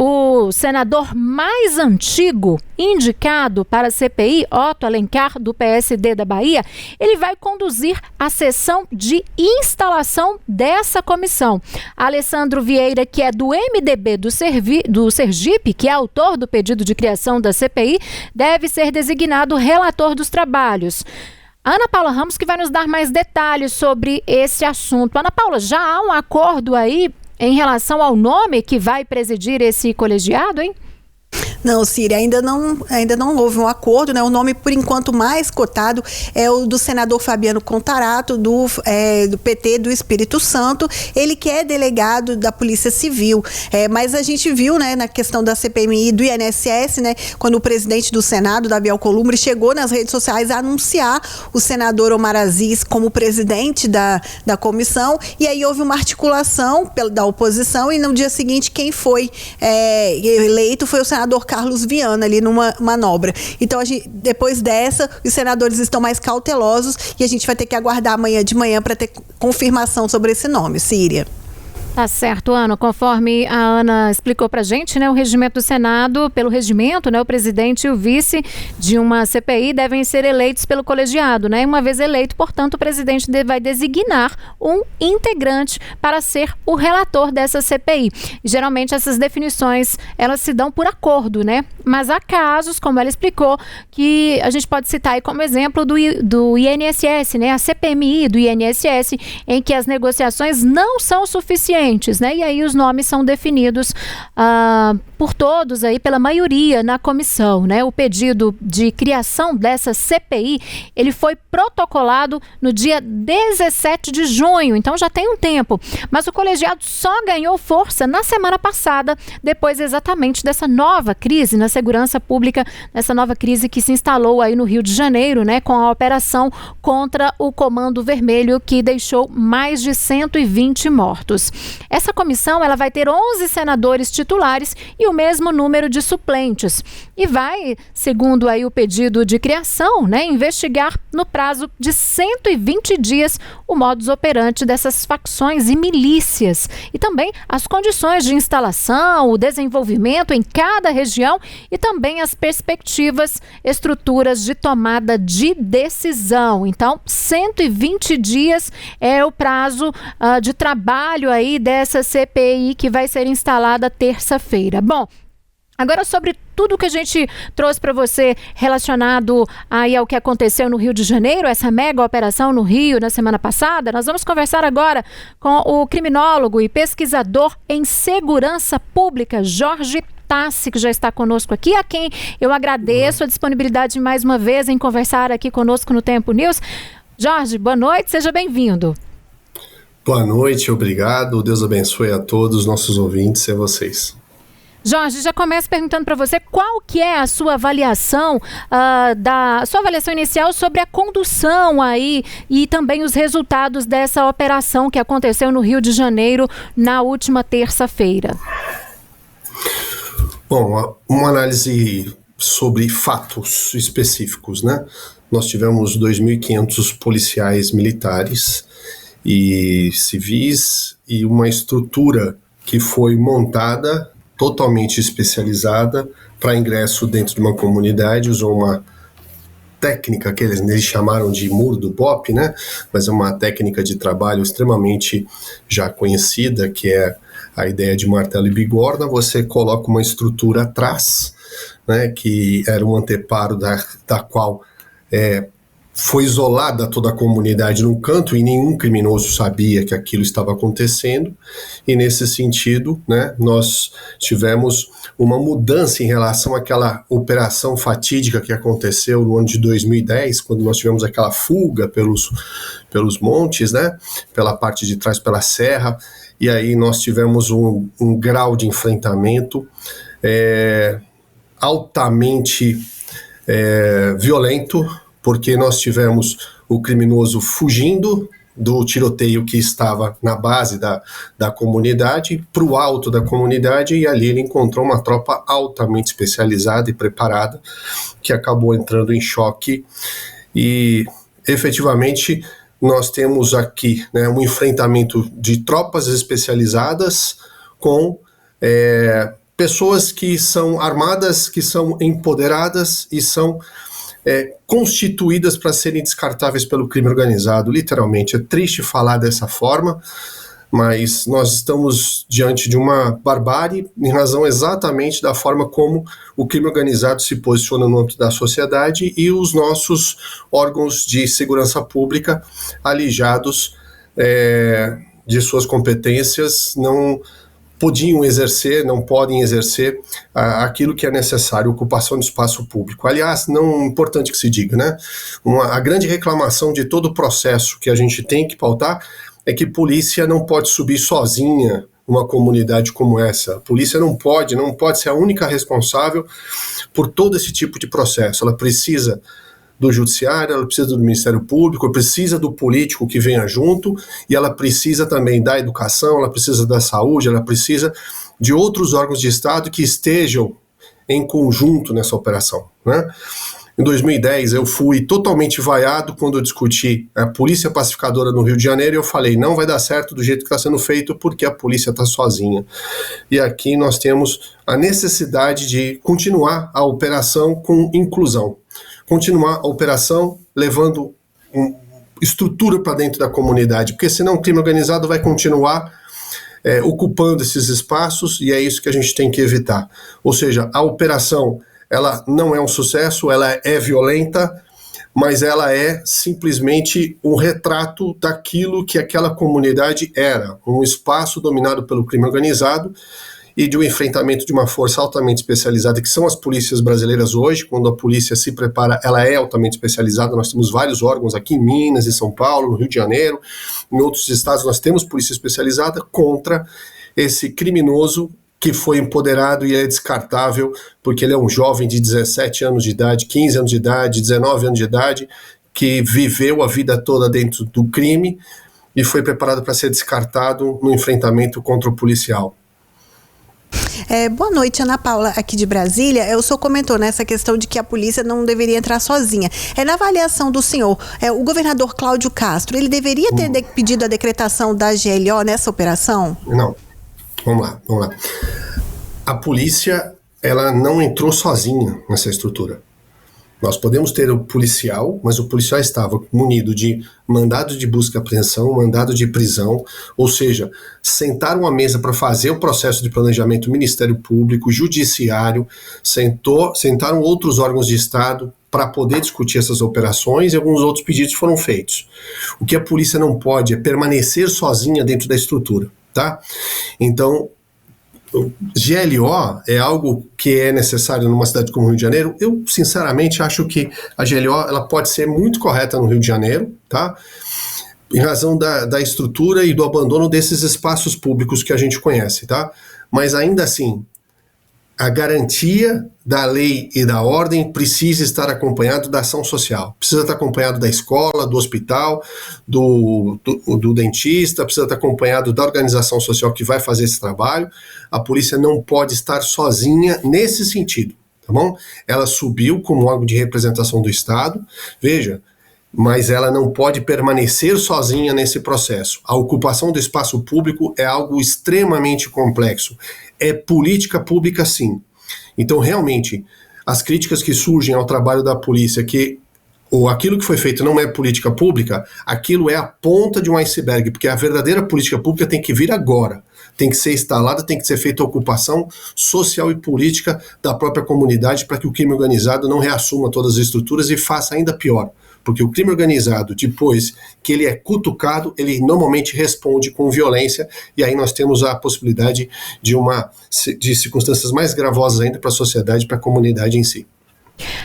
O senador mais antigo indicado para a CPI, Otto Alencar, do PSD da Bahia, ele vai conduzir a sessão de instalação dessa comissão. Alessandro Vieira, que é do MDB do Sergipe, que é autor do pedido de criação da CPI, deve ser designado relator dos trabalhos. Ana Paula Ramos, que vai nos dar mais detalhes sobre esse assunto. Ana Paula, já há um acordo aí em relação ao nome que vai presidir esse colegiado, hein? Não, Síria, ainda não houve um acordo, né? O nome, por enquanto, mais cotado é o do senador Fabiano Contarato, do PT do Espírito Santo, ele que é delegado da Polícia Civil. Mas a gente viu, né, na questão da CPMI e do INSS, né, quando o presidente do Senado, Davi Alcolumbre, chegou nas redes sociais a anunciar o senador Omar Aziz como presidente da comissão, e aí houve uma articulação da oposição, e no dia seguinte quem foi eleito foi o senador Carlos Viana, ali numa manobra. Então, depois dessa, os senadores estão mais cautelosos e a gente vai ter que aguardar amanhã de manhã para ter confirmação sobre esse nome, Síria. Tá certo, Ana. Conforme a Ana explicou pra gente, né, o regimento do Senado, pelo regimento, né, o presidente e o vice de uma CPI devem ser eleitos pelo colegiado, né? Uma vez eleito, portanto, o presidente vai designar um integrante para ser o relator dessa CPI. E, geralmente, essas definições, elas se dão por acordo, né? Mas há casos, como ela explicou, que a gente pode citar aí como exemplo do INSS, né? A CPMI do INSS, em que as negociações não são suficientes, né? E aí os nomes são definidos por todos aí, pela maioria na comissão, né? O pedido de criação dessa CPI, ele foi protocolado no dia 17 de junho, então já tem um tempo, mas o colegiado só ganhou força na semana passada, depois exatamente dessa nova crise na segurança pública, essa nova crise que se instalou aí no Rio de Janeiro, né? Com a operação contra o Comando Vermelho, que deixou mais de 120 mortos. Essa comissão, ela vai ter 11 senadores titulares e o mesmo número de suplentes. E vai, segundo aí o pedido de criação, né, investigar no prazo de 120 dias o modus operandi dessas facções e milícias. E também as condições de instalação, o desenvolvimento em cada região e também as perspectivas, estruturas de tomada de decisão. Então, 120 dias é o prazo de trabalho aí dessa CPI que vai ser instalada terça-feira. Bom, agora sobre tudo que a gente trouxe para você relacionado aí ao que aconteceu no Rio de Janeiro, essa mega operação no Rio na semana passada, nós vamos conversar agora com o criminólogo e pesquisador em segurança pública, Jorge Tassi, que já está conosco aqui, a quem eu agradeço a disponibilidade mais uma vez em conversar aqui conosco no Tempo News. Jorge, boa noite, seja bem-vindo. Boa noite, obrigado. Deus abençoe a todos os nossos ouvintes e a vocês. Jorge, já começo perguntando para você qual que é a sua avaliação, sua avaliação inicial sobre a condução aí e também os resultados dessa operação que aconteceu no Rio de Janeiro na última terça-feira. Bom, uma análise sobre fatos específicos, né? Nós tivemos 2.500 policiais militares e civis e uma estrutura que foi montada totalmente especializada para ingresso dentro de uma comunidade, usou uma técnica que eles chamaram de muro do BOP, né? Mas é uma técnica de trabalho extremamente já conhecida, que é a ideia de martelo e bigorna. Você coloca uma estrutura atrás, né? Que era um anteparo da qual foi isolada toda a comunidade num canto e nenhum criminoso sabia que aquilo estava acontecendo, e nesse sentido, né, nós tivemos uma mudança em relação àquela operação fatídica que aconteceu no ano de 2010, quando nós tivemos aquela fuga pelos montes, né, pela parte de trás, pela serra, e aí nós tivemos um grau de enfrentamento altamente violento, porque nós tivemos o criminoso fugindo do tiroteio que estava na base da comunidade para o alto da comunidade, e ali ele encontrou uma tropa altamente especializada e preparada que acabou entrando em choque, e efetivamente nós temos aqui, né, um enfrentamento de tropas especializadas com pessoas que são armadas, que são empoderadas e são constituídas para serem descartáveis pelo crime organizado, literalmente. É triste falar dessa forma, mas nós estamos diante de uma barbárie em razão exatamente da forma como o crime organizado se posiciona no âmbito da sociedade e os nossos órgãos de segurança pública, alijados de suas competências, não podiam exercer, não podem exercer aquilo que é necessário, ocupação de espaço público. Aliás, não é importante que se diga, né? A grande reclamação de todo o processo que a gente tem que pautar é que polícia não pode subir sozinha numa comunidade como essa. A polícia não pode ser a única responsável por todo esse tipo de processo. Ela precisa do judiciário, ela precisa do Ministério Público, precisa do político que venha junto, e ela precisa também da educação, ela precisa da saúde, ela precisa de outros órgãos de Estado que estejam em conjunto nessa operação, né? Em 2010 eu fui totalmente vaiado quando eu discuti a polícia pacificadora no Rio de Janeiro, e eu falei, não vai dar certo do jeito que está sendo feito porque a polícia está sozinha. E aqui nós temos a necessidade de continuar a operação com inclusão, continuar a operação levando estrutura para dentro da comunidade, porque senão o crime organizado vai continuar ocupando esses espaços, e é isso que a gente tem que evitar. Ou seja, a operação, ela não é um sucesso, ela é violenta, mas ela é simplesmente um retrato daquilo que aquela comunidade era, um espaço dominado pelo crime organizado e de um enfrentamento de uma força altamente especializada, que são as polícias brasileiras hoje. Quando a polícia se prepara, ela é altamente especializada. Nós temos vários órgãos aqui em Minas, em São Paulo, no Rio de Janeiro, em outros estados nós temos polícia especializada contra esse criminoso que foi empoderado e é descartável, porque ele é um jovem de 17 anos de idade, 15 anos de idade, 19 anos de idade, que viveu a vida toda dentro do crime e foi preparado para ser descartado no enfrentamento contra o policial. Boa noite, Ana Paula, aqui de Brasília. O senhor comentou nessa questão de que a polícia não deveria entrar sozinha. Na avaliação do senhor, o governador Cláudio Castro, ele deveria ter pedido a decretação da GLO nessa operação? Não. Vamos lá. A polícia, ela não entrou sozinha nessa estrutura. Nós podemos ter o policial, mas o policial estava munido de mandado de busca e apreensão, mandado de prisão, ou seja, sentaram à mesa para fazer o processo de planejamento, Ministério Público, Judiciário, sentaram outros órgãos de Estado para poder discutir essas operações, e alguns outros pedidos foram feitos. O que a polícia não pode é permanecer sozinha dentro da estrutura, tá? Então, GLO é algo que é necessário numa cidade como o Rio de Janeiro? Eu, sinceramente, acho que a GLO ela pode ser muito correta no Rio de Janeiro, tá? Em razão da estrutura e do abandono desses espaços públicos que a gente conhece, tá? Mas ainda assim, a garantia da lei e da ordem precisa estar acompanhado da ação social. Precisa estar acompanhado da escola, do hospital, do dentista, precisa estar acompanhado da organização social que vai fazer esse trabalho. A polícia não pode estar sozinha nesse sentido, tá bom? Ela subiu como órgão de representação do Estado, veja, mas ela não pode permanecer sozinha nesse processo. A ocupação do espaço público é algo extremamente complexo. É política pública, sim. Então, realmente, as críticas que surgem ao trabalho da polícia, ou aquilo que foi feito não é política pública, aquilo é a ponta de um iceberg, porque a verdadeira política pública tem que vir agora. Tem que ser instalada, tem que ser feita a ocupação social e política da própria comunidade para que o crime organizado não reassuma todas as estruturas e faça ainda pior. Porque o crime organizado, depois que ele é cutucado, ele normalmente responde com violência, e aí nós temos a possibilidade de circunstâncias mais gravosas ainda para a sociedade, para a comunidade em si.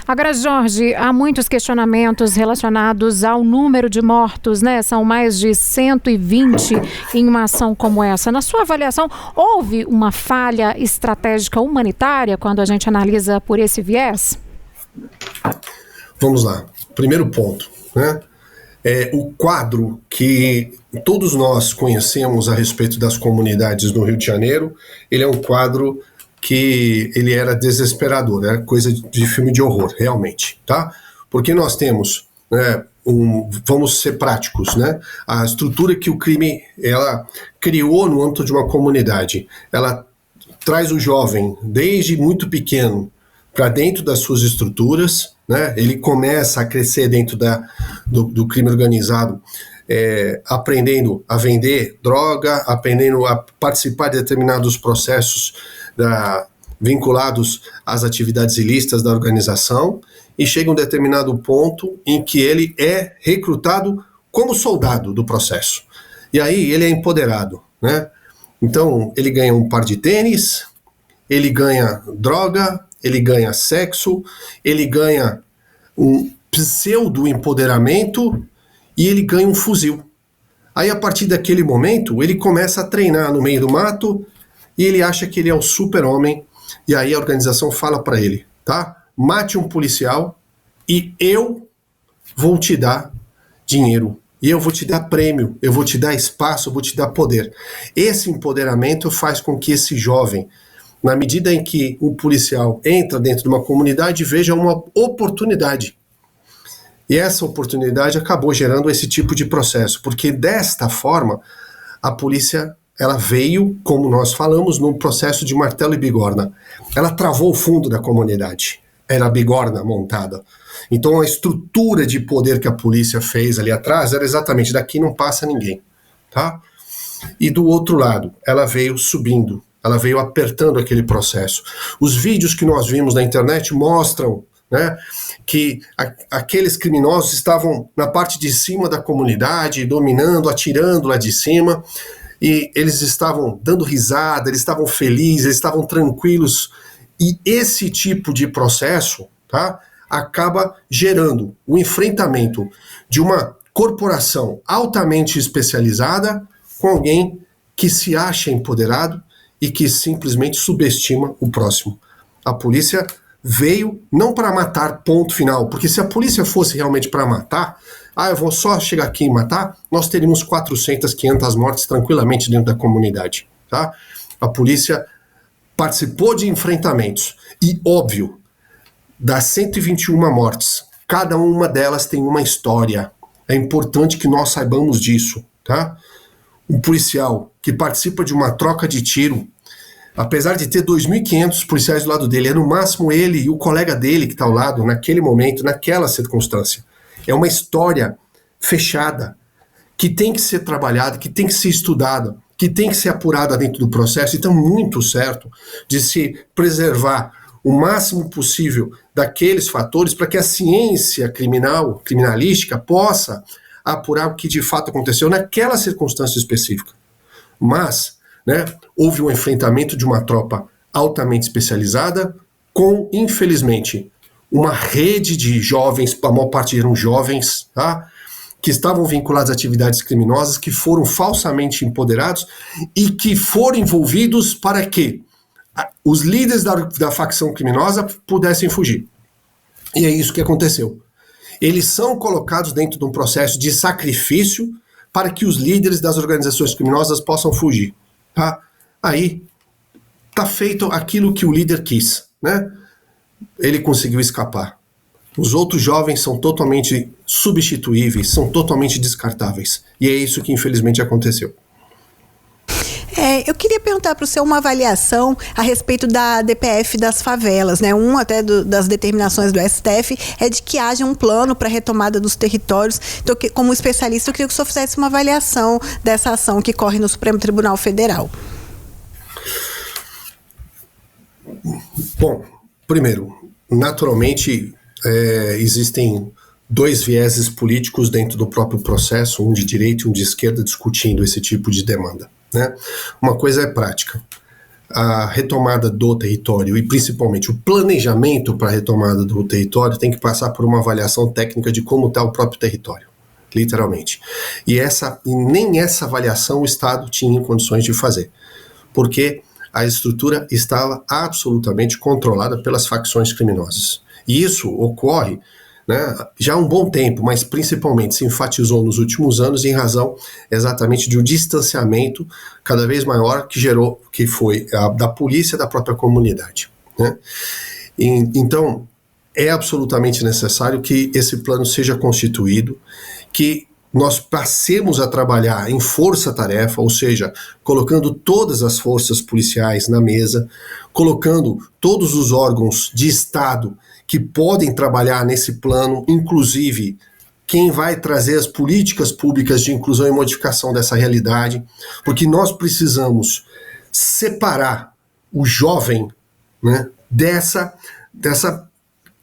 Agora, Jorge, há muitos questionamentos relacionados ao número de mortos, né? São mais de 120 em uma ação como essa. Na sua avaliação, houve uma falha estratégica humanitária quando a gente analisa por esse viés? Vamos lá. Primeiro ponto, né? O quadro que todos nós conhecemos a respeito das comunidades no Rio de Janeiro, ele é um quadro que ele era desesperador, era coisa de filme de horror, realmente, tá? Porque nós temos, né, vamos ser práticos, né? A estrutura que o crime ela criou no âmbito de uma comunidade, ela traz o jovem desde muito pequeno para dentro das suas estruturas, né? Ele começa a crescer dentro do crime organizado, aprendendo a vender droga, aprendendo a participar de determinados processos vinculados às atividades ilícitas da organização, e chega um determinado ponto em que ele é recrutado como soldado do processo. E aí ele é empoderado, né? Então ele ganha um par de tênis, ele ganha droga, ele ganha sexo, ele ganha um pseudo-empoderamento e ele ganha um fuzil. Aí, a partir daquele momento, ele começa a treinar no meio do mato e ele acha que ele é o super-homem, e aí a organização fala para ele, tá? Mate um policial e eu vou te dar dinheiro, e eu vou te dar prêmio, eu vou te dar espaço, eu vou te dar poder. Esse empoderamento faz com que esse jovem, na medida em que o policial entra dentro de uma comunidade, veja uma oportunidade. E essa oportunidade acabou gerando esse tipo de processo, porque desta forma, a polícia ela veio, como nós falamos, num processo de martelo e bigorna. Ela travou o fundo da comunidade. Era a bigorna montada. Então a estrutura de poder que a polícia fez ali atrás era exatamente daqui não passa ninguém, tá? E do outro lado, ela veio subindo. Ela veio apertando aquele processo. Os vídeos que nós vimos na internet mostram, né, que aqueles criminosos estavam na parte de cima da comunidade, dominando, atirando lá de cima, e eles estavam dando risada, eles estavam felizes, eles estavam tranquilos. E esse tipo de processo, tá, acaba gerando o enfrentamento de uma corporação altamente especializada com alguém que se acha empoderado e que simplesmente subestima o próximo. A polícia veio não para matar, ponto final, porque se a polícia fosse realmente para matar, eu vou só chegar aqui e matar, nós teríamos 400, 500 mortes tranquilamente dentro da comunidade, tá? A polícia participou de enfrentamentos e, óbvio, das 121 mortes, cada uma delas tem uma história. É importante que nós saibamos disso, tá? Um policial que participa de uma troca de tiro, apesar de ter 2.500 policiais do lado dele, é no máximo ele e o colega dele que está ao lado, naquele momento, naquela circunstância. É uma história fechada, que tem que ser trabalhada, que tem que ser estudada, que tem que ser apurada dentro do processo, e está muito certo de se preservar o máximo possível daqueles fatores para que a ciência criminalística possa apurar o que de fato aconteceu naquela circunstância específica. Mas, né, houve um enfrentamento de uma tropa altamente especializada com, infelizmente, uma rede de jovens, a maior parte eram jovens, tá, que estavam vinculados a atividades criminosas, que foram falsamente empoderados e que foram envolvidos para que os líderes da facção criminosa pudessem fugir. E é isso que aconteceu. Eles são colocados dentro de um processo de sacrifício para que os líderes das organizações criminosas possam fugir. Tá? Aí está feito aquilo que o líder quis, né? Ele conseguiu escapar. Os outros jovens são totalmente substituíveis, são totalmente descartáveis. E é isso que infelizmente aconteceu. Eu queria perguntar para o senhor uma avaliação a respeito da DPF das favelas, né? Até das determinações do STF é de que haja um plano para a retomada dos territórios. Então, como especialista, eu queria que o senhor fizesse uma avaliação dessa ação que corre no Supremo Tribunal Federal. Bom, primeiro, naturalmente, existem dois vieses políticos dentro do próprio processo, um de direita e um de esquerda, discutindo esse tipo de demanda. Né? Uma coisa é prática. A retomada do território e principalmente o planejamento para a retomada do território tem que passar por uma avaliação técnica de como está o próprio território, literalmente. E nem essa avaliação o Estado tinha condições de fazer, porque a estrutura estava absolutamente controlada pelas facções criminosas. E isso ocorre, né, já há um bom tempo, mas principalmente se enfatizou nos últimos anos em razão exatamente de um distanciamento cada vez maior que foi da polícia da própria comunidade. Né? Então, é absolutamente necessário que esse plano seja constituído, que nós passemos a trabalhar em força-tarefa, ou seja, colocando todas as forças policiais na mesa, colocando todos os órgãos de Estado que podem trabalhar nesse plano, inclusive quem vai trazer as políticas públicas de inclusão e modificação dessa realidade, porque nós precisamos separar o jovem, né, dessa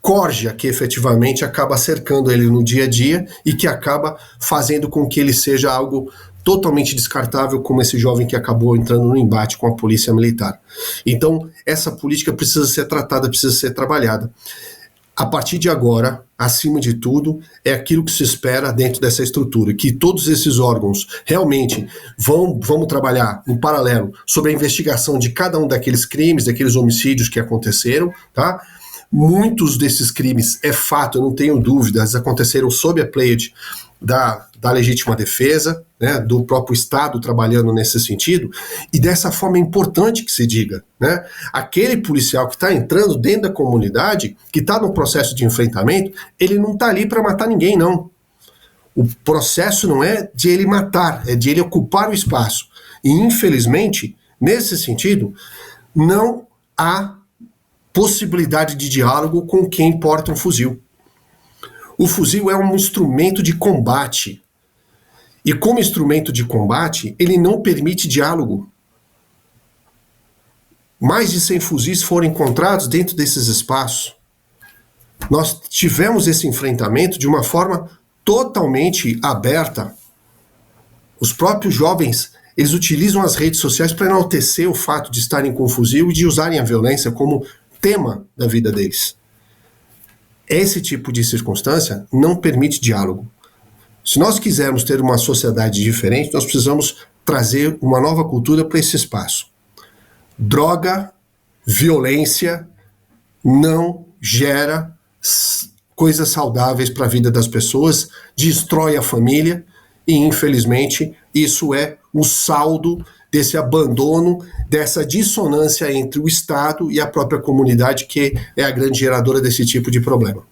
corja que efetivamente acaba cercando ele no dia a dia e que acaba fazendo com que ele seja algo totalmente descartável, como esse jovem que acabou entrando no embate com a polícia militar. Então, essa política precisa ser tratada, precisa ser trabalhada. A partir de agora, acima de tudo, é aquilo que se espera dentro dessa estrutura, que todos esses órgãos realmente vão trabalhar em paralelo sobre a investigação de cada um daqueles crimes, daqueles homicídios que aconteceram, tá? Muitos desses crimes, é fato, eu não tenho dúvidas, aconteceram sob a pleiade da legítima defesa, né, do próprio Estado trabalhando nesse sentido, e dessa forma é importante que se diga, né, aquele policial que está entrando dentro da comunidade, que está no processo de enfrentamento, ele não está ali para matar ninguém, não. O processo não é de ele matar, é de ele ocupar o espaço. E, infelizmente, nesse sentido, não há possibilidade de diálogo com quem porta um fuzil. O fuzil é um instrumento de combate. E como instrumento de combate, ele não permite diálogo. Mais de 100 fuzis foram encontrados dentro desses espaços. Nós tivemos esse enfrentamento de uma forma totalmente aberta. Os próprios jovens, eles utilizam as redes sociais para enaltecer o fato de estarem com fuzil e de usarem a violência como tema da vida deles. Esse tipo de circunstância não permite diálogo. Se nós quisermos ter uma sociedade diferente, nós precisamos trazer uma nova cultura para esse espaço. Droga, violência não gera coisas saudáveis para a vida das pessoas, destrói a família e, infelizmente, isso é o saldo desse abandono, dessa dissonância entre o Estado e a própria comunidade, que é a grande geradora desse tipo de problema.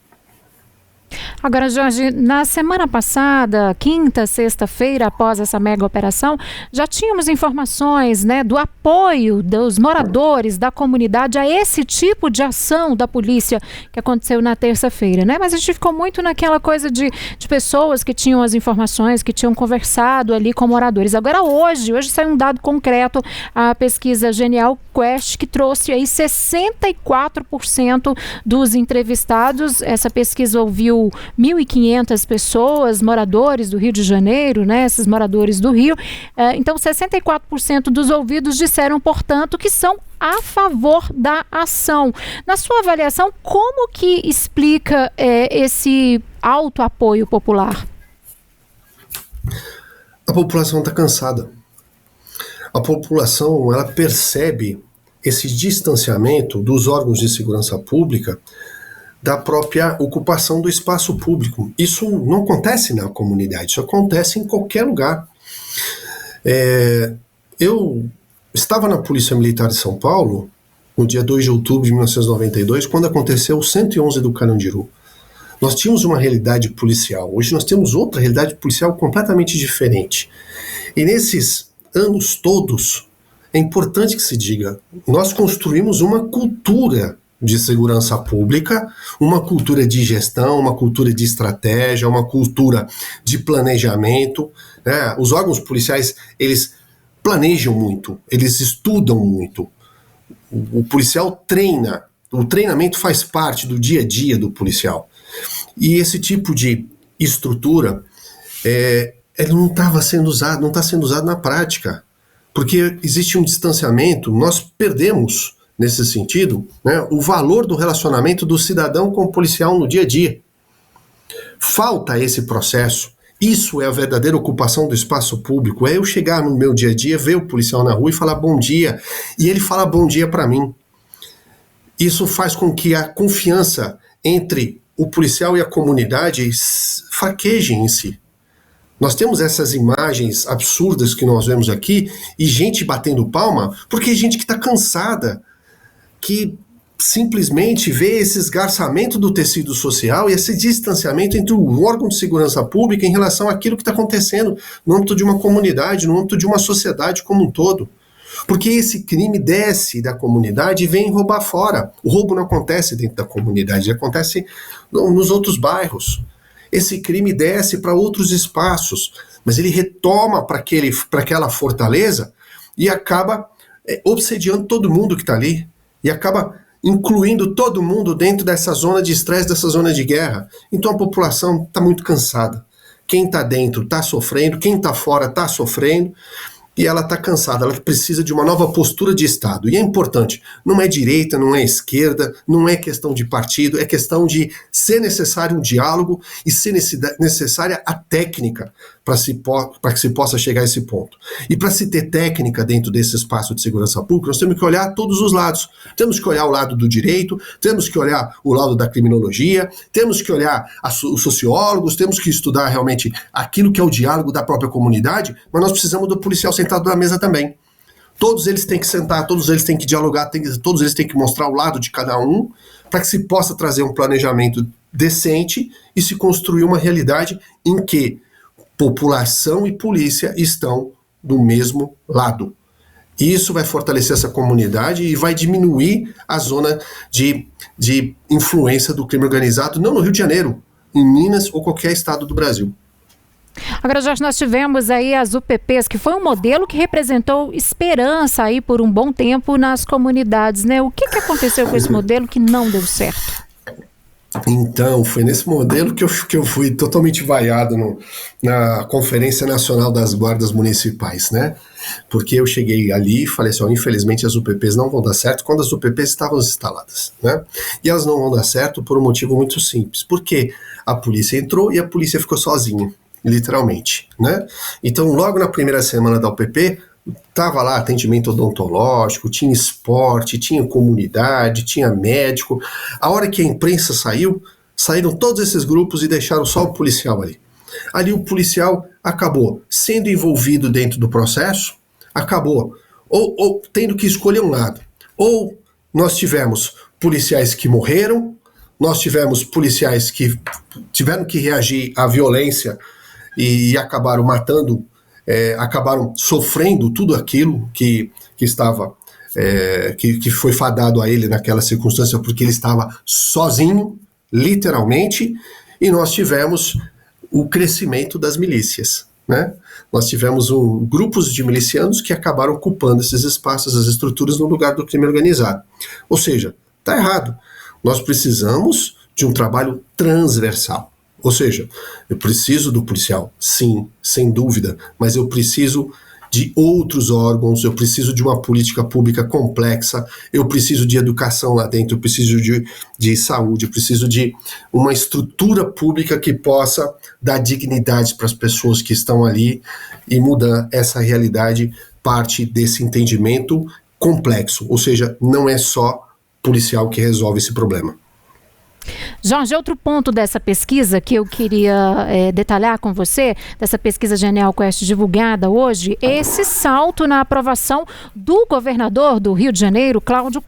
Agora, Jorge, na semana passada, quinta, sexta-feira, após essa mega operação, já tínhamos informações, né, do apoio dos moradores da comunidade a esse tipo de ação da polícia que aconteceu na terça-feira, né? Mas a gente ficou muito naquela coisa de pessoas que tinham as informações, que tinham conversado ali com moradores. Agora, hoje saiu um dado concreto, a pesquisa Genial Quest, que trouxe aí 64% dos entrevistados. Essa pesquisa ouviu ouviu 1.500 pessoas, moradores do Rio de Janeiro, né, esses moradores do Rio. Então, 64% dos ouvidos disseram, portanto, que são a favor da ação. Na sua avaliação, como que explica esse alto apoio popular? A população está cansada. A população, ela percebe esse distanciamento dos órgãos de segurança pública da própria ocupação do espaço público. Isso não acontece na comunidade, isso acontece em qualquer lugar. Eu estava na Polícia Militar de São Paulo, no dia 2 de outubro de 1992, quando aconteceu o 111 do Carandiru. Nós tínhamos uma realidade policial, hoje nós temos outra realidade policial completamente diferente. E nesses anos todos, é importante que se diga, nós construímos uma cultura de segurança pública, uma cultura de gestão, uma cultura de estratégia, uma cultura de planejamento, né? Os órgãos policiais, eles planejam muito, eles estudam muito. O policial treina, o treinamento faz parte do dia a dia do policial. E esse tipo de estrutura, ele não está sendo usado na prática, porque existe um distanciamento, nós perdemos, nesse sentido, né, o valor do relacionamento do cidadão com o policial no dia a dia. Falta esse processo. Isso é a verdadeira ocupação do espaço público, é eu chegar no meu dia a dia, ver o policial na rua e falar bom dia, e ele fala bom dia para mim. Isso faz com que a confiança entre o policial e a comunidade fraqueje em si. Nós temos essas imagens absurdas que nós vemos aqui, e gente batendo palma, porque é gente que está cansada, que simplesmente vê esse esgarçamento do tecido social e esse distanciamento entre o órgão de segurança pública em relação àquilo que está acontecendo no âmbito de uma comunidade, no âmbito de uma sociedade como um todo. Porque esse crime desce da comunidade e vem roubar fora. O roubo não acontece dentro da comunidade, ele acontece nos outros bairros. Esse crime desce para outros espaços, mas ele retoma para aquela fortaleza e acaba obsediando todo mundo que está ali, e acaba incluindo todo mundo dentro dessa zona de estresse, dessa zona de guerra. Então a população está muito cansada. Quem está dentro está sofrendo, quem está fora está sofrendo, e ela está cansada, ela precisa de uma nova postura de Estado. E é importante, não é direita, não é esquerda, não é questão de partido, é questão de ser necessário um diálogo e ser necessária a técnica para que se possa chegar a esse ponto. E para se ter técnica dentro desse espaço de segurança pública, nós temos que olhar todos os lados. Temos que olhar o lado do direito, temos que olhar o lado da criminologia, temos que olhar os sociólogos, temos que estudar realmente aquilo que é o diálogo da própria comunidade, mas nós precisamos do policial sentado na mesa também. Todos eles têm que sentar, todos eles têm que dialogar, todos eles têm que mostrar o lado de cada um, para que se possa trazer um planejamento decente e se construir uma realidade em que população e polícia estão do mesmo lado. Isso vai fortalecer essa comunidade e vai diminuir a zona de influência do crime organizado, não no Rio de Janeiro, em Minas ou qualquer estado do Brasil. Agora, Jorge, nós tivemos aí as UPPs, que foi um modelo que representou esperança aí por um bom tempo nas comunidades, né? O que aconteceu com esse modelo que não deu certo? Então, foi nesse modelo que eu fui totalmente vaiado na Conferência Nacional das Guardas Municipais, né? Porque eu cheguei ali e falei assim, infelizmente as UPPs não vão dar certo quando as UPPs estavam instaladas, né? E elas não vão dar certo por um motivo muito simples, porque a polícia entrou e a polícia ficou sozinha, literalmente, né? Então, logo na primeira semana da UPP, estava lá atendimento odontológico, tinha esporte, tinha comunidade, tinha médico. A hora que a imprensa saíram todos esses grupos e deixaram só o policial ali. Ali o policial acabou sendo envolvido dentro do processo, acabou ou tendo que escolher um lado. Ou nós tivemos policiais que morreram, nós tivemos policiais que tiveram que reagir à violência e acabaram matando, acabaram sofrendo tudo aquilo que estava, que foi fadado a ele naquela circunstância, porque ele estava sozinho, literalmente, e nós tivemos o crescimento das milícias, né? Nós tivemos grupos de milicianos que acabaram ocupando esses espaços, as estruturas no lugar do crime organizado. Ou seja, está errado. Nós precisamos de um trabalho transversal. Ou seja, eu preciso do policial, sim, sem dúvida, mas eu preciso de outros órgãos, eu preciso de uma política pública complexa, eu preciso de educação lá dentro, eu preciso de saúde, eu preciso de uma estrutura pública que possa dar dignidade para as pessoas que estão ali e mudar essa realidade, parte desse entendimento complexo, ou seja, não é só policial que resolve esse problema. Jorge, outro ponto dessa pesquisa que eu queria detalhar com você, dessa pesquisa Genial Quest divulgada hoje, esse salto na aprovação do governador do Rio de Janeiro, Cláudio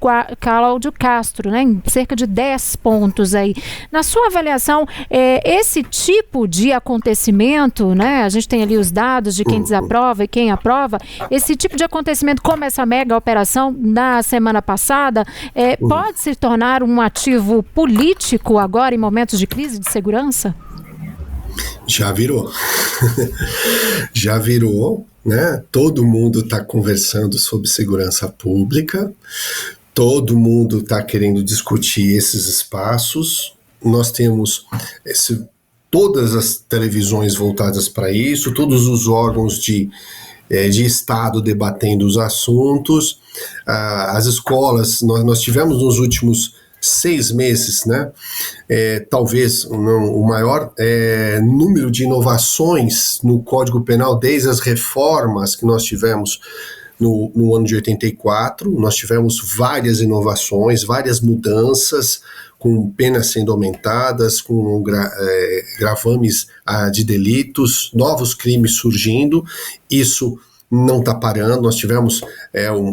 Castro, né, em cerca de 10 pontos aí. Na sua avaliação, esse tipo de acontecimento, né, a gente tem ali os dados de quem desaprova e quem aprova, esse tipo de acontecimento como essa mega operação na semana passada, pode se tornar um ativo político agora em momentos de crise de segurança? Já virou. Já virou, né? Todo mundo está conversando sobre segurança pública, todo mundo está querendo discutir esses espaços. Nós temos todas as televisões voltadas para isso, todos os órgãos de Estado debatendo os assuntos, as escolas, nós tivemos nos últimos 6 meses, né? Talvez o maior número de inovações no Código Penal desde as reformas que nós tivemos no ano de 84. Nós tivemos várias inovações, várias mudanças, com penas sendo aumentadas, com gravames de delitos, novos crimes surgindo. Isso não está parando. Nós tivemos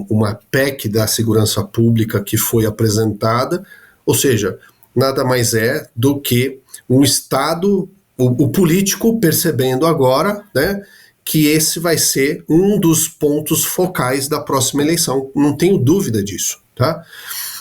uma PEC da segurança pública que foi apresentada, ou seja, nada mais é do que um Estado, o político percebendo agora, né, que esse vai ser um dos pontos focais da próxima eleição, não tenho dúvida disso, tá?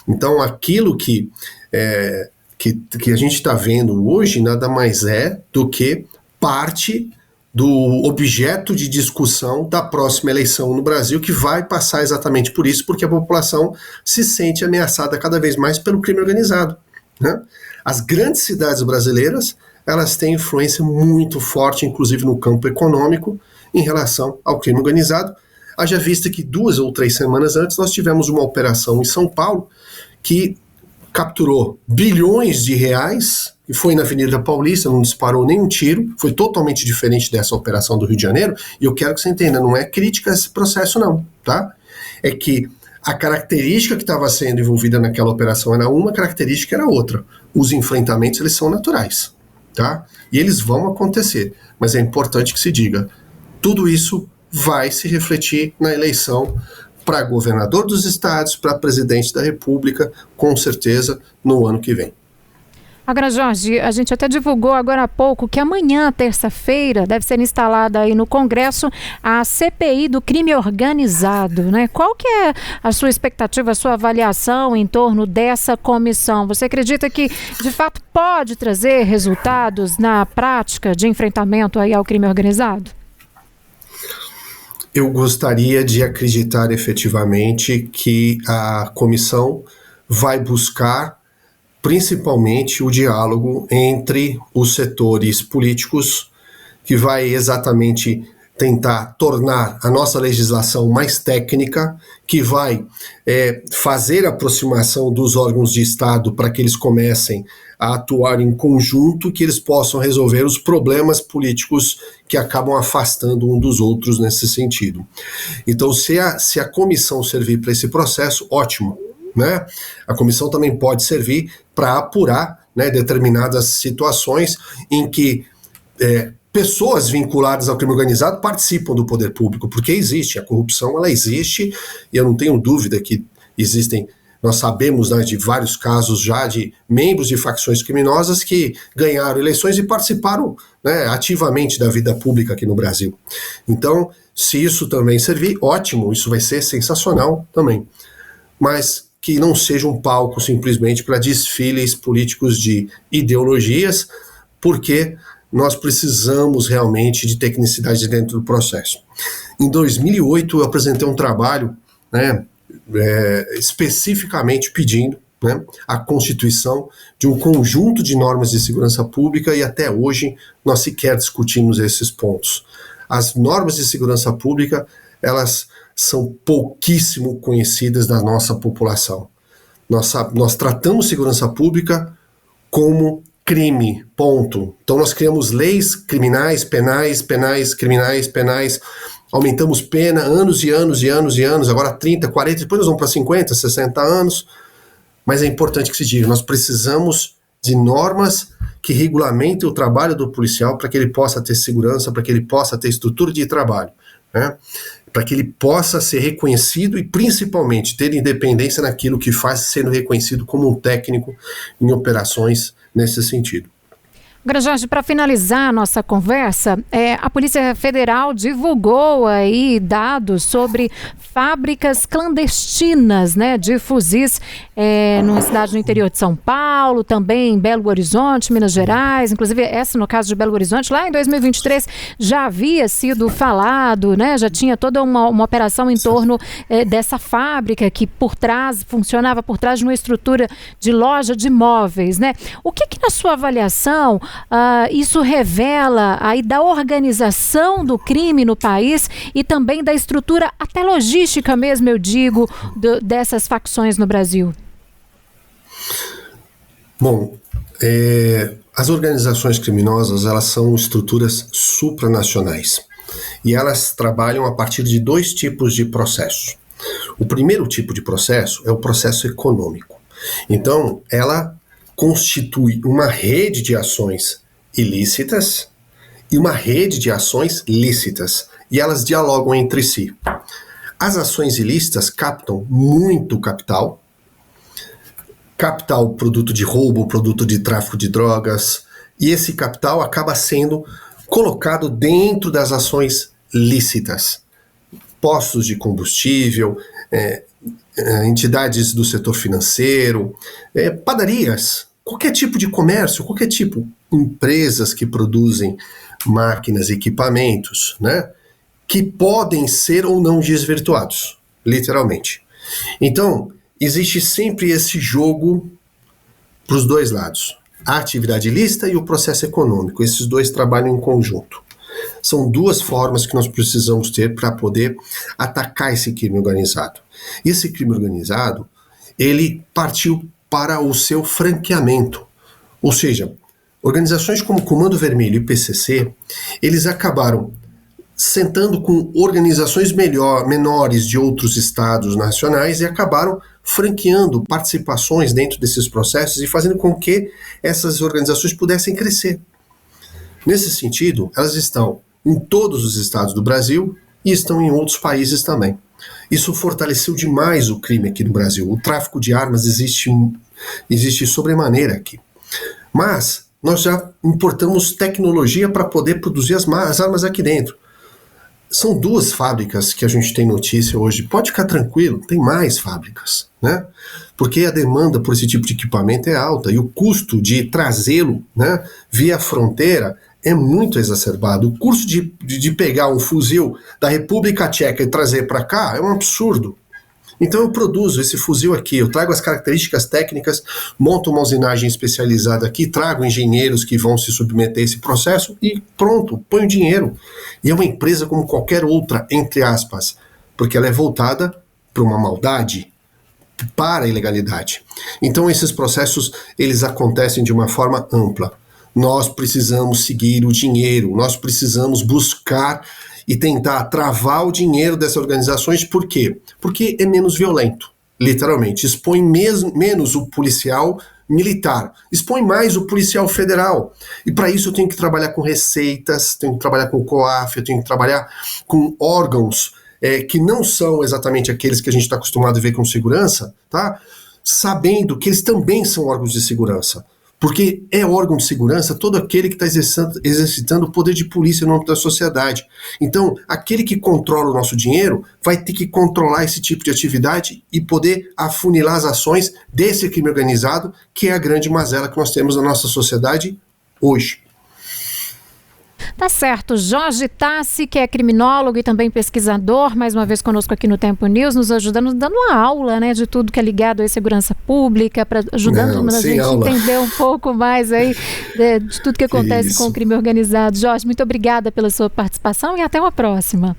Então aquilo que a gente está vendo hoje nada mais é do que parte do objeto de discussão da próxima eleição no Brasil, que vai passar exatamente por isso, porque a população se sente ameaçada cada vez mais pelo crime organizado, né? As grandes cidades brasileiras, elas têm influência muito forte, inclusive no campo econômico, em relação ao crime organizado. Haja vista que 2 ou 3 semanas antes nós tivemos uma operação em São Paulo que capturou bilhões de reais e foi na Avenida Paulista, não disparou nenhum tiro, foi totalmente diferente dessa operação do Rio de Janeiro, e eu quero que você entenda, não é crítica a esse processo não, tá? É que a característica que estava sendo envolvida naquela operação era uma, a característica era outra. Os enfrentamentos, eles são naturais, tá? E eles vão acontecer, mas é importante que se diga, tudo isso vai se refletir na eleição para governador dos estados, para presidente da República, com certeza, no ano que vem. Agora, Jorge, a gente até divulgou agora há pouco que amanhã, terça-feira, deve ser instalada aí no Congresso a CPI do crime organizado, né? Qual que é a sua expectativa, a sua avaliação em torno dessa comissão? Você acredita que, de fato, pode trazer resultados na prática de enfrentamento aí ao crime organizado? Eu gostaria de acreditar efetivamente que a comissão vai buscar principalmente o diálogo entre os setores políticos, que vai exatamente tentar tornar a nossa legislação mais técnica, que vai fazer a aproximação dos órgãos de Estado para que eles comecem a atuar em conjunto, que eles possam resolver os problemas políticos que acabam afastando um dos outros nesse sentido. Então, se a comissão servir para esse processo, ótimo, né? A comissão também pode servir para apurar, né, determinadas situações em que pessoas vinculadas ao crime organizado participam do poder público, porque existe, a corrupção ela existe, e eu não tenho dúvida que existem, nós sabemos, né, de vários casos já de membros de facções criminosas que ganharam eleições e participaram, né, ativamente da vida pública aqui no Brasil. Então, se isso também servir, ótimo, isso vai ser sensacional também. Mas que não seja um palco simplesmente para desfiles políticos de ideologias, porque nós precisamos realmente de tecnicidade dentro do processo. Em 2008, eu apresentei um trabalho, né, especificamente pedindo né, a constituição de um conjunto de normas de segurança pública e até hoje nós sequer discutimos esses pontos. As normas de segurança pública, elas são pouquíssimo conhecidas da nossa população. Nós tratamos segurança pública como crime, ponto. Então nós criamos leis criminais, penais, criminais, penais, aumentamos pena anos e anos e anos e anos, agora 30, 40, depois nós vamos para 50, 60 anos, mas é importante que se diga, nós precisamos de normas que regulamentem o trabalho do policial para que ele possa ter segurança, para que ele possa ter estrutura de trabalho, né? Para que ele possa ser reconhecido e principalmente ter independência naquilo que faz, sendo reconhecido como um técnico em operações nesse sentido. Agora, Jorge, para finalizar a nossa conversa, a Polícia Federal divulgou aí dados sobre fábricas clandestinas, né, de fuzis numa cidade no interior de São Paulo, também em Belo Horizonte, Minas Gerais, inclusive essa no caso de Belo Horizonte, lá em 2023 já havia sido falado, né, já tinha toda uma operação em torno dessa fábrica que funcionava por trás de uma estrutura de loja de móveis, né? O que na sua avaliação isso revela aí da organização do crime no país e também da estrutura até logística mesmo, eu digo, dessas facções no Brasil? Bom, as organizações criminosas, elas são estruturas supranacionais e elas trabalham a partir de dois tipos de processos. O primeiro tipo de processo é o processo econômico. Então, ela constitui uma rede de ações ilícitas e uma rede de ações lícitas, e elas dialogam entre si. As ações ilícitas captam muito capital produto de roubo, produto de tráfico de drogas, e esse capital acaba sendo colocado dentro das ações lícitas. Postos de combustível, entidades do setor financeiro, padarias, qualquer tipo de comércio, qualquer tipo, empresas que produzem máquinas e equipamentos, né, que podem ser ou não desvirtuados, literalmente. Então, existe sempre esse jogo para os dois lados, a atividade ilícita e o processo econômico, esses dois trabalham em conjunto. São duas formas que nós precisamos ter para poder atacar esse crime organizado. E esse crime organizado, ele partiu para o seu franqueamento. Ou seja, organizações como Comando Vermelho e PCC, eles acabaram sentando com organizações menores de outros estados nacionais e acabaram franqueando participações dentro desses processos e fazendo com que essas organizações pudessem crescer. Nesse sentido, elas estão em todos os estados do Brasil e estão em outros países também. Isso fortaleceu demais o crime aqui no Brasil. O tráfico de armas existe sobremaneira aqui. Mas nós já importamos tecnologia para poder produzir as armas aqui dentro. São duas fábricas que a gente tem notícia hoje. Pode ficar tranquilo, tem mais fábricas, né? Porque a demanda por esse tipo de equipamento é alta e o custo de trazê-lo, né, via fronteira é muito exacerbado. O custo de pegar um fuzil da República Tcheca e trazer para cá é um absurdo. Então eu produzo esse fuzil aqui, eu trago as características técnicas, monto uma usinagem especializada aqui, trago engenheiros que vão se submeter a esse processo e pronto, ponho dinheiro. E é uma empresa como qualquer outra, entre aspas, porque ela é voltada para uma maldade, para a ilegalidade. Então esses processos, eles acontecem de uma forma ampla. Nós precisamos seguir o dinheiro, nós precisamos buscar e tentar travar o dinheiro dessas organizações. Por quê? Porque é menos violento, literalmente. Expõe menos o policial militar, expõe mais o policial federal. E para isso eu tenho que trabalhar com receitas, tenho que trabalhar com o COAF, eu tenho que trabalhar com órgãos que não são exatamente aqueles que a gente está acostumado a ver com segurança, tá? Sabendo que eles também são órgãos de segurança. Porque é órgão de segurança todo aquele que está exercitando o poder de polícia no âmbito da sociedade. Então, aquele que controla o nosso dinheiro vai ter que controlar esse tipo de atividade e poder afunilar as ações desse crime organizado, que é a grande mazela que nós temos na nossa sociedade hoje. Tá certo. Jorge Tassi, que é criminólogo e também pesquisador, mais uma vez conosco aqui no Tempo News, nos ajudando, dando uma aula, né, de tudo que é ligado à segurança pública, ajudando a gente entender um pouco mais aí de tudo que acontece com o crime organizado. Jorge, muito obrigada pela sua participação e até uma próxima.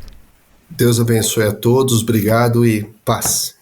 Deus abençoe a todos, obrigado e paz.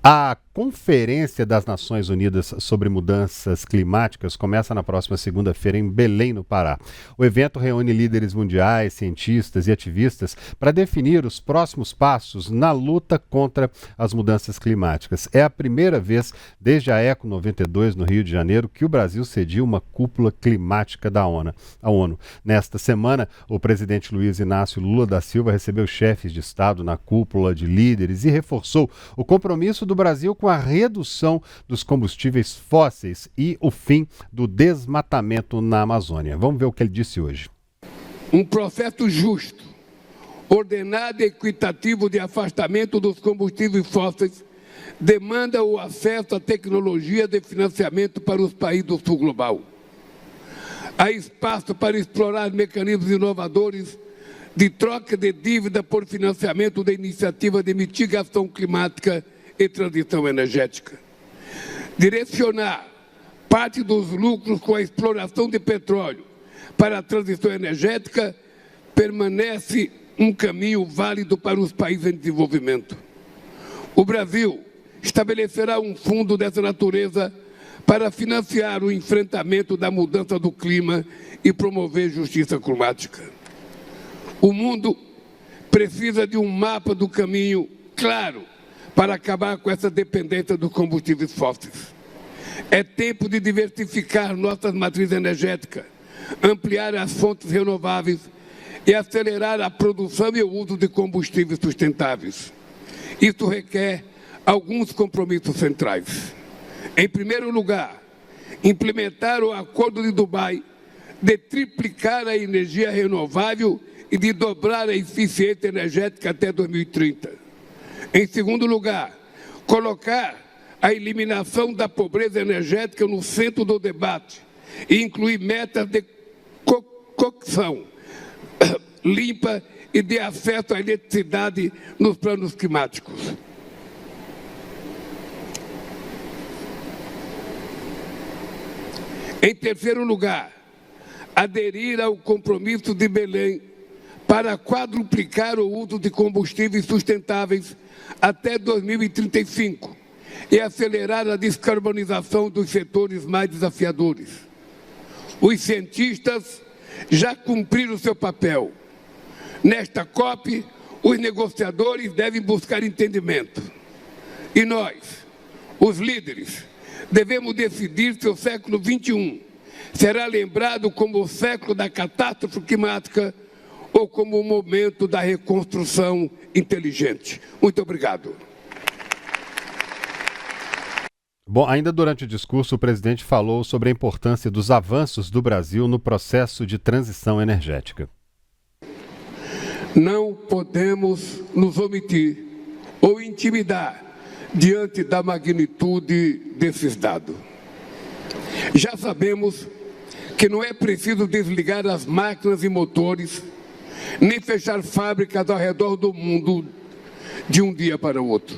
A Conferência das Nações Unidas sobre Mudanças Climáticas começa na próxima segunda-feira em Belém, no Pará. O evento reúne líderes mundiais, cientistas e ativistas para definir os próximos passos na luta contra as mudanças climáticas. É a primeira vez desde a Eco 92, no Rio de Janeiro, que o Brasil cediu uma cúpula climática da ONU. Nesta semana, o presidente Luiz Inácio Lula da Silva recebeu chefes de Estado na cúpula de líderes e reforçou o compromisso do Brasil com a redução dos combustíveis fósseis e o fim do desmatamento na Amazônia. Vamos ver o que ele disse hoje. Um processo justo, ordenado e equitativo de afastamento dos combustíveis fósseis demanda o acesso à tecnologia de financiamento para os países do sul global. Há espaço para explorar mecanismos inovadores de troca de dívida por financiamento da iniciativa de mitigação climática e transição energética. Direcionar parte dos lucros com a exploração de petróleo para a transição energética permanece um caminho válido para os países em desenvolvimento. O Brasil estabelecerá um fundo dessa natureza para financiar o enfrentamento da mudança do clima e promover justiça climática. O mundo precisa de um mapa do caminho claro para acabar com essa dependência dos combustíveis fósseis. É tempo de diversificar nossas matrizes energéticas, ampliar as fontes renováveis e acelerar a produção e o uso de combustíveis sustentáveis. Isso requer alguns compromissos centrais. Em primeiro lugar, implementar o Acordo de Dubai de triplicar a energia renovável e de dobrar a eficiência energética até 2030. Em segundo lugar, colocar a eliminação da pobreza energética no centro do debate e incluir metas de cocção limpa e de acesso à eletricidade nos planos climáticos. Em terceiro lugar, aderir ao compromisso de Belém para quadruplicar o uso de combustíveis sustentáveis até 2035 e acelerar a descarbonização dos setores mais desafiadores. Os cientistas já cumpriram seu papel. Nesta COP, os negociadores devem buscar entendimento. E nós, os líderes, devemos decidir se o século XXI será lembrado como o século da catástrofe climática ou como o momento da reconstrução inteligente. Muito obrigado. Bom, ainda durante o discurso, o presidente falou sobre a importância dos avanços do Brasil no processo de transição energética. Não podemos nos omitir ou intimidar diante da magnitude desses dados. Já sabemos que não é preciso desligar as máquinas e motores, nem fechar fábricas ao redor do mundo de um dia para o outro.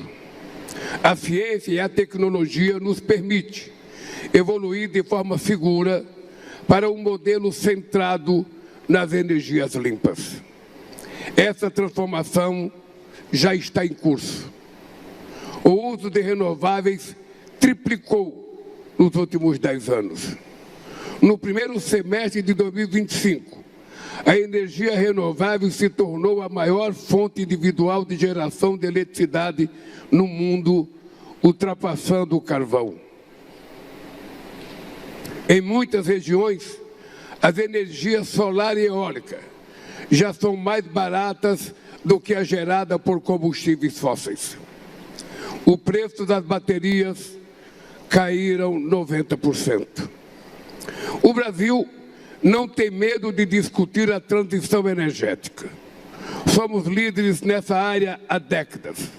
A ciência e a tecnologia nos permitem evoluir de forma segura para um modelo centrado nas energias limpas. Essa transformação já está em curso. O uso de renováveis triplicou nos últimos 10 anos. No primeiro semestre de 2025, a energia renovável se tornou a maior fonte individual de geração de eletricidade no mundo, ultrapassando o carvão. Em muitas regiões, as energias solar e eólica já são mais baratas do que a gerada por combustíveis fósseis. O preço das baterias caíram 90%. O Brasil não tem medo de discutir a transição energética. Somos líderes nessa área há décadas.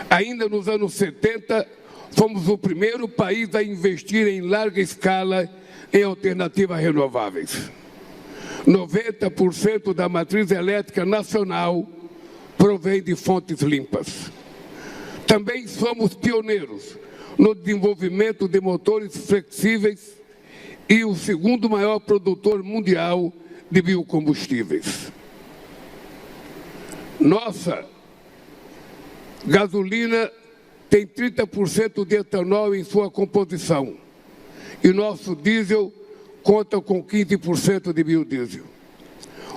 Ainda nos anos 70, Fomos o primeiro país a investir em larga escala em alternativas renováveis. 90% da matriz elétrica nacional provém de fontes limpas. Também somos pioneiros no desenvolvimento de motores flexíveis e o segundo maior produtor mundial de biocombustíveis. Nossa gasolina tem 30% de etanol em sua composição e nosso diesel conta com 15% de biodiesel.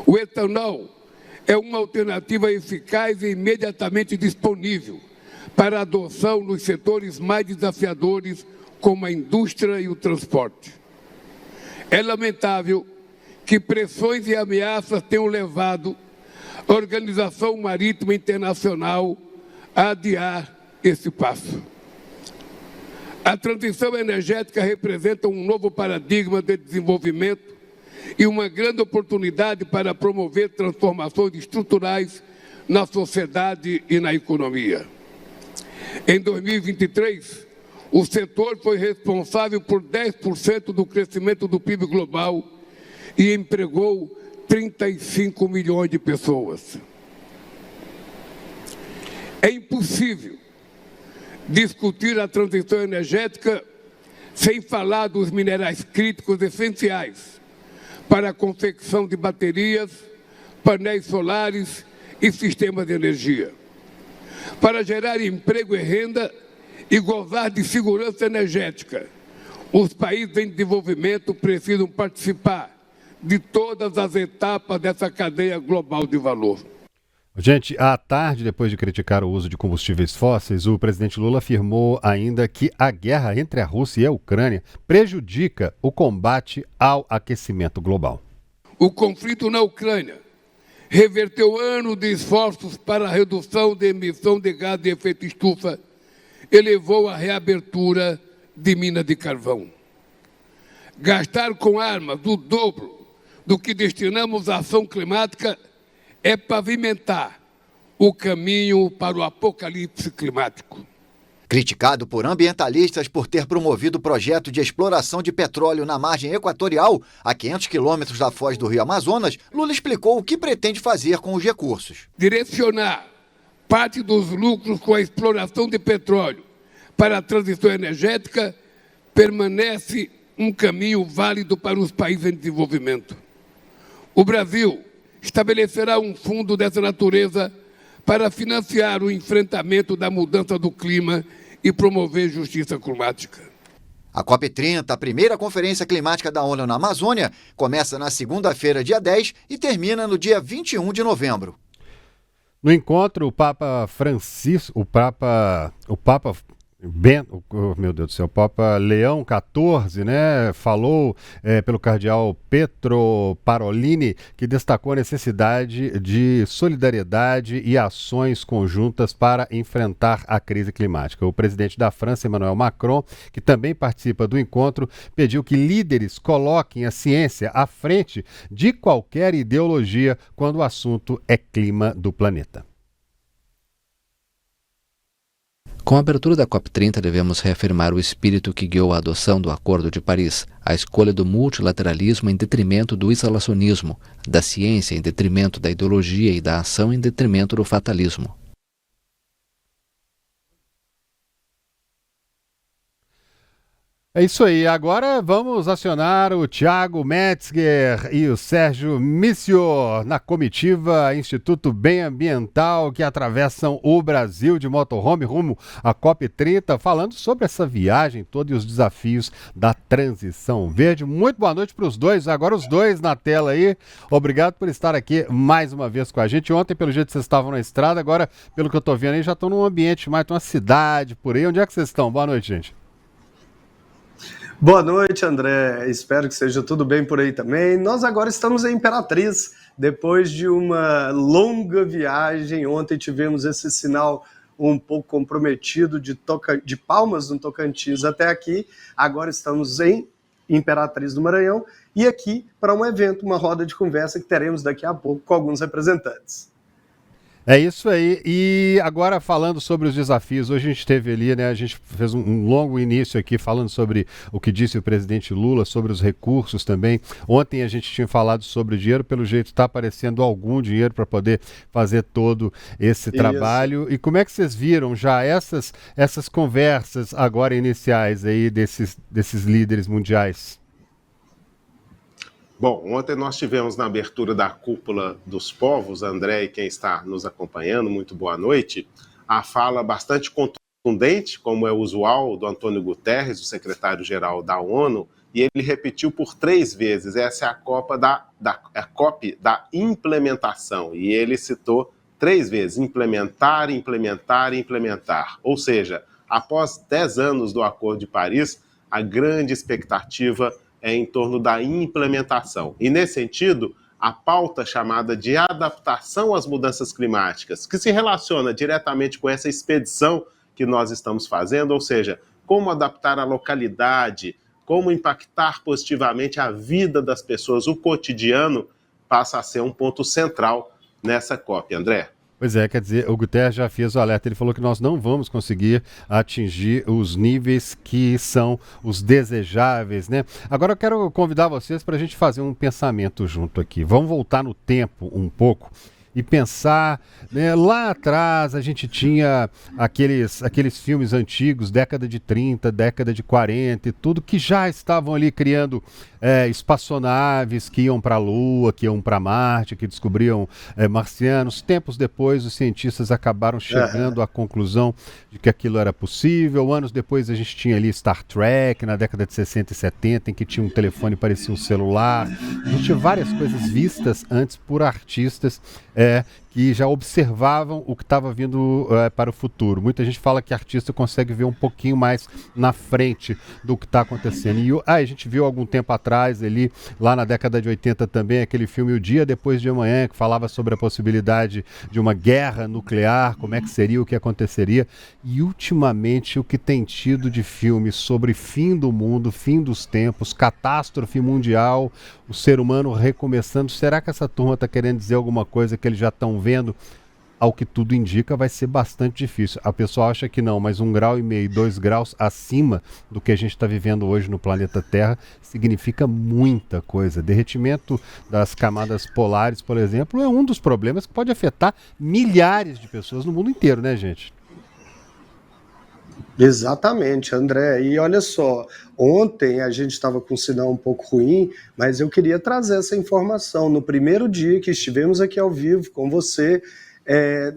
O etanol é uma alternativa eficaz e imediatamente disponível para adoção nos setores mais desafiadores, como a indústria e o transporte. É lamentável que pressões e ameaças tenham levado a Organização Marítima Internacional a adiar esse passo. A transição energética representa um novo paradigma de desenvolvimento e uma grande oportunidade para promover transformações estruturais na sociedade e na economia. Em 2023, o setor foi responsável por 10% do crescimento do PIB global e empregou 35 milhões de pessoas. É impossível discutir a transição energética sem falar dos minerais críticos essenciais para a confecção de baterias, painéis solares e sistemas de energia. Para gerar emprego e renda e gozar de segurança energética, os países em desenvolvimento precisam participar de todas as etapas dessa cadeia global de valor. Gente, à tarde, depois de criticar o uso de combustíveis fósseis, o presidente Lula afirmou ainda que a guerra entre a Rússia e a Ucrânia prejudica o combate ao aquecimento global. O conflito na Ucrânia reverteu anos de esforços para a redução da emissão de gás de efeito estufa e levou à reabertura de minas de carvão. Gastar com armas o dobro do que destinamos à ação climática é pavimentar o caminho para o apocalipse climático. Criticado por ambientalistas por ter promovido o projeto de exploração de petróleo na margem equatorial, a 500 quilômetros da foz do Rio Amazonas, Lula explicou o que pretende fazer com os recursos. Direcionar parte dos lucros com a exploração de petróleo para a transição energética permanece um caminho válido para os países em desenvolvimento. O Brasil estabelecerá um fundo dessa natureza para financiar o enfrentamento da mudança do clima e promover justiça climática. A COP30, a primeira conferência climática da ONU na Amazônia, começa na segunda-feira, dia 10, e termina no dia 21 de novembro. No encontro, o Papa Francisco, o Papa Leão XIV, né, falou pelo cardeal Pietro Parolin, que destacou a necessidade de solidariedade e ações conjuntas para enfrentar a crise climática. O presidente da França, Emmanuel Macron, que também participa do encontro, pediu que líderes coloquem a ciência à frente de qualquer ideologia quando o assunto é clima do planeta. Com a abertura da COP30, devemos reafirmar o espírito que guiou a adoção do Acordo de Paris, a escolha do multilateralismo em detrimento do isolacionismo, da ciência em detrimento da ideologia e da ação em detrimento do fatalismo. É isso aí, agora vamos acionar o Thiago Metzger e o Sérgio Missior na comitiva Instituto Bem Ambiental que atravessam o Brasil de motorhome rumo à COP30, falando sobre essa viagem toda e os desafios da transição verde. Muito boa noite para os dois, agora os dois na tela aí, obrigado por estar aqui mais uma vez com a gente. Ontem, pelo jeito, vocês estavam na estrada, agora, pelo que eu estou vendo aí, já estão num ambiente mais, uma cidade por aí. Onde é que vocês estão? Boa noite, gente. Boa noite, André. Espero que seja tudo bem por aí também. Nós agora estamos em Imperatriz, depois de uma longa viagem. Ontem tivemos esse sinal um pouco comprometido de Palmas no Tocantins até aqui. Agora estamos em Imperatriz do Maranhão e aqui para um evento, uma roda de conversa que teremos daqui a pouco com alguns representantes. É isso aí. E agora falando sobre os desafios, hoje a gente teve ali, né? A gente fez um longo início aqui falando sobre o que disse o presidente Lula, sobre os recursos também. Ontem a gente tinha falado sobre o dinheiro, pelo jeito está aparecendo algum dinheiro para poder fazer todo esse trabalho. E como é que vocês viram já essas conversas agora iniciais aí desses líderes mundiais? Bom, ontem nós tivemos na abertura da Cúpula dos Povos, André e quem está nos acompanhando, muito boa noite, a fala bastante contundente, como é usual, do Antônio Guterres, o secretário-geral da ONU, e ele repetiu por 3 vezes, essa é a COP da implementação, e ele citou 3 vezes, implementar, implementar, implementar. Ou seja, após 10 anos do Acordo de Paris, a grande expectativa é em torno da implementação. E, nesse sentido, a pauta chamada de adaptação às mudanças climáticas, que se relaciona diretamente com essa expedição que nós estamos fazendo, ou seja, como adaptar a localidade, como impactar positivamente a vida das pessoas, o cotidiano, passa a ser um ponto central nessa COP, André. Pois é, quer dizer, o Guterres já fez o alerta, ele falou que nós não vamos conseguir atingir os níveis que são os desejáveis, né? Agora eu quero convidar vocês para a gente fazer um pensamento junto aqui. Vamos voltar no tempo um pouco e pensar, né, lá atrás a gente tinha aqueles filmes antigos, década de 30, década de 40 e tudo, que já estavam ali criando espaçonaves que iam para a Lua, que iam para Marte, que descobriam marcianos. Tempos depois, os cientistas acabaram chegando à conclusão de que aquilo era possível. Anos depois, a gente tinha ali Star Trek, na década de 60 e 70, em que tinha um telefone, parecia um celular. A gente tinha várias coisas vistas antes por artistas que já observavam o que estava vindo para o futuro. Muita gente fala que artista consegue ver um pouquinho mais na frente do que está acontecendo. E a gente viu algum tempo atrás, ali, lá na década de 80 também, aquele filme O Dia Depois de Amanhã, que falava sobre a possibilidade de uma guerra nuclear, como é que seria, o que aconteceria. E ultimamente o que tem tido de filmes sobre fim do mundo, fim dos tempos, catástrofe mundial, o ser humano recomeçando. Será que essa turma está querendo dizer alguma coisa que eles já estão vendo? Ao que tudo indica, vai ser bastante difícil. A pessoa acha que não, mas 1,5 graus, 2 graus acima do que a gente está vivendo hoje no planeta Terra significa muita coisa. Derretimento das camadas polares, por exemplo, é um dos problemas que pode afetar milhares de pessoas no mundo inteiro, né, gente? Exatamente, André. E olha só, ontem a gente estava com um sinal um pouco ruim, mas eu queria trazer essa informação. No primeiro dia que estivemos aqui ao vivo com você,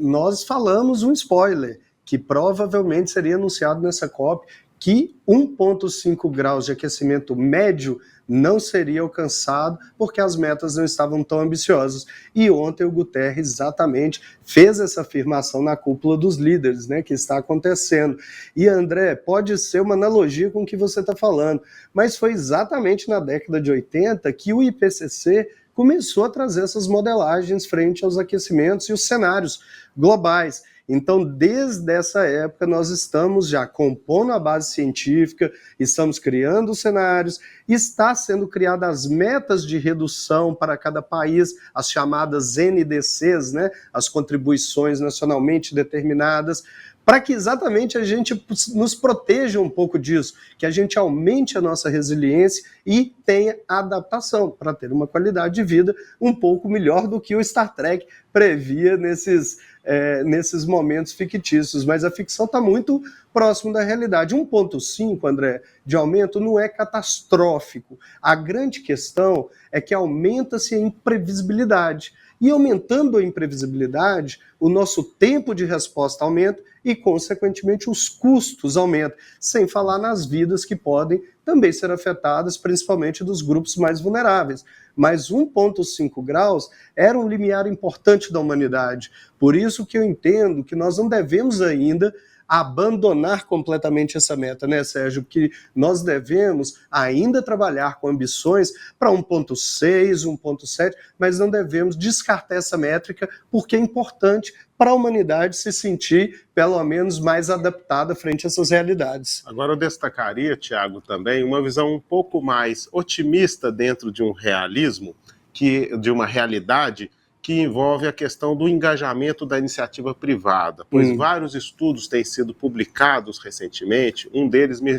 nós falamos um spoiler, que provavelmente seria anunciado nessa COP, que 1,5 graus de aquecimento médio não seria alcançado porque as metas não estavam tão ambiciosas. E ontem o Guterres exatamente fez essa afirmação na cúpula dos líderes, né, que está acontecendo. E André, pode ser uma analogia com o que você está falando, mas foi exatamente na década de 80 que o IPCC começou a trazer essas modelagens frente aos aquecimentos e os cenários globais. Então, desde essa época, nós estamos já compondo a base científica, estamos criando os cenários, está sendo criadas as metas de redução para cada país, as chamadas NDCs, né, as contribuições nacionalmente determinadas, para que exatamente a gente nos proteja um pouco disso, que a gente aumente a nossa resiliência e tenha adaptação para ter uma qualidade de vida um pouco melhor do que o Star Trek previa nesses momentos fictícios. Mas a ficção está muito próximo da realidade. 1,5, André, de aumento não é catastrófico. A grande questão é que aumenta-se a imprevisibilidade. E aumentando a imprevisibilidade, o nosso tempo de resposta aumenta e, consequentemente, os custos aumentam, sem falar nas vidas que podem também ser afetadas, principalmente dos grupos mais vulneráveis. Mas 1,5 graus era um limiar importante da humanidade. Por isso que eu entendo que nós não devemos ainda abandonar completamente essa meta, né, Sérgio? Porque nós devemos ainda trabalhar com ambições para 1,6, 1,7, mas não devemos descartar essa métrica, porque é importante para a humanidade se sentir, pelo menos, mais adaptada frente a essas realidades. Agora eu destacaria, Tiago, também uma visão um pouco mais otimista dentro de um realismo, de uma realidade que envolve a questão do engajamento da iniciativa privada, pois vários estudos têm sido publicados recentemente. Um deles me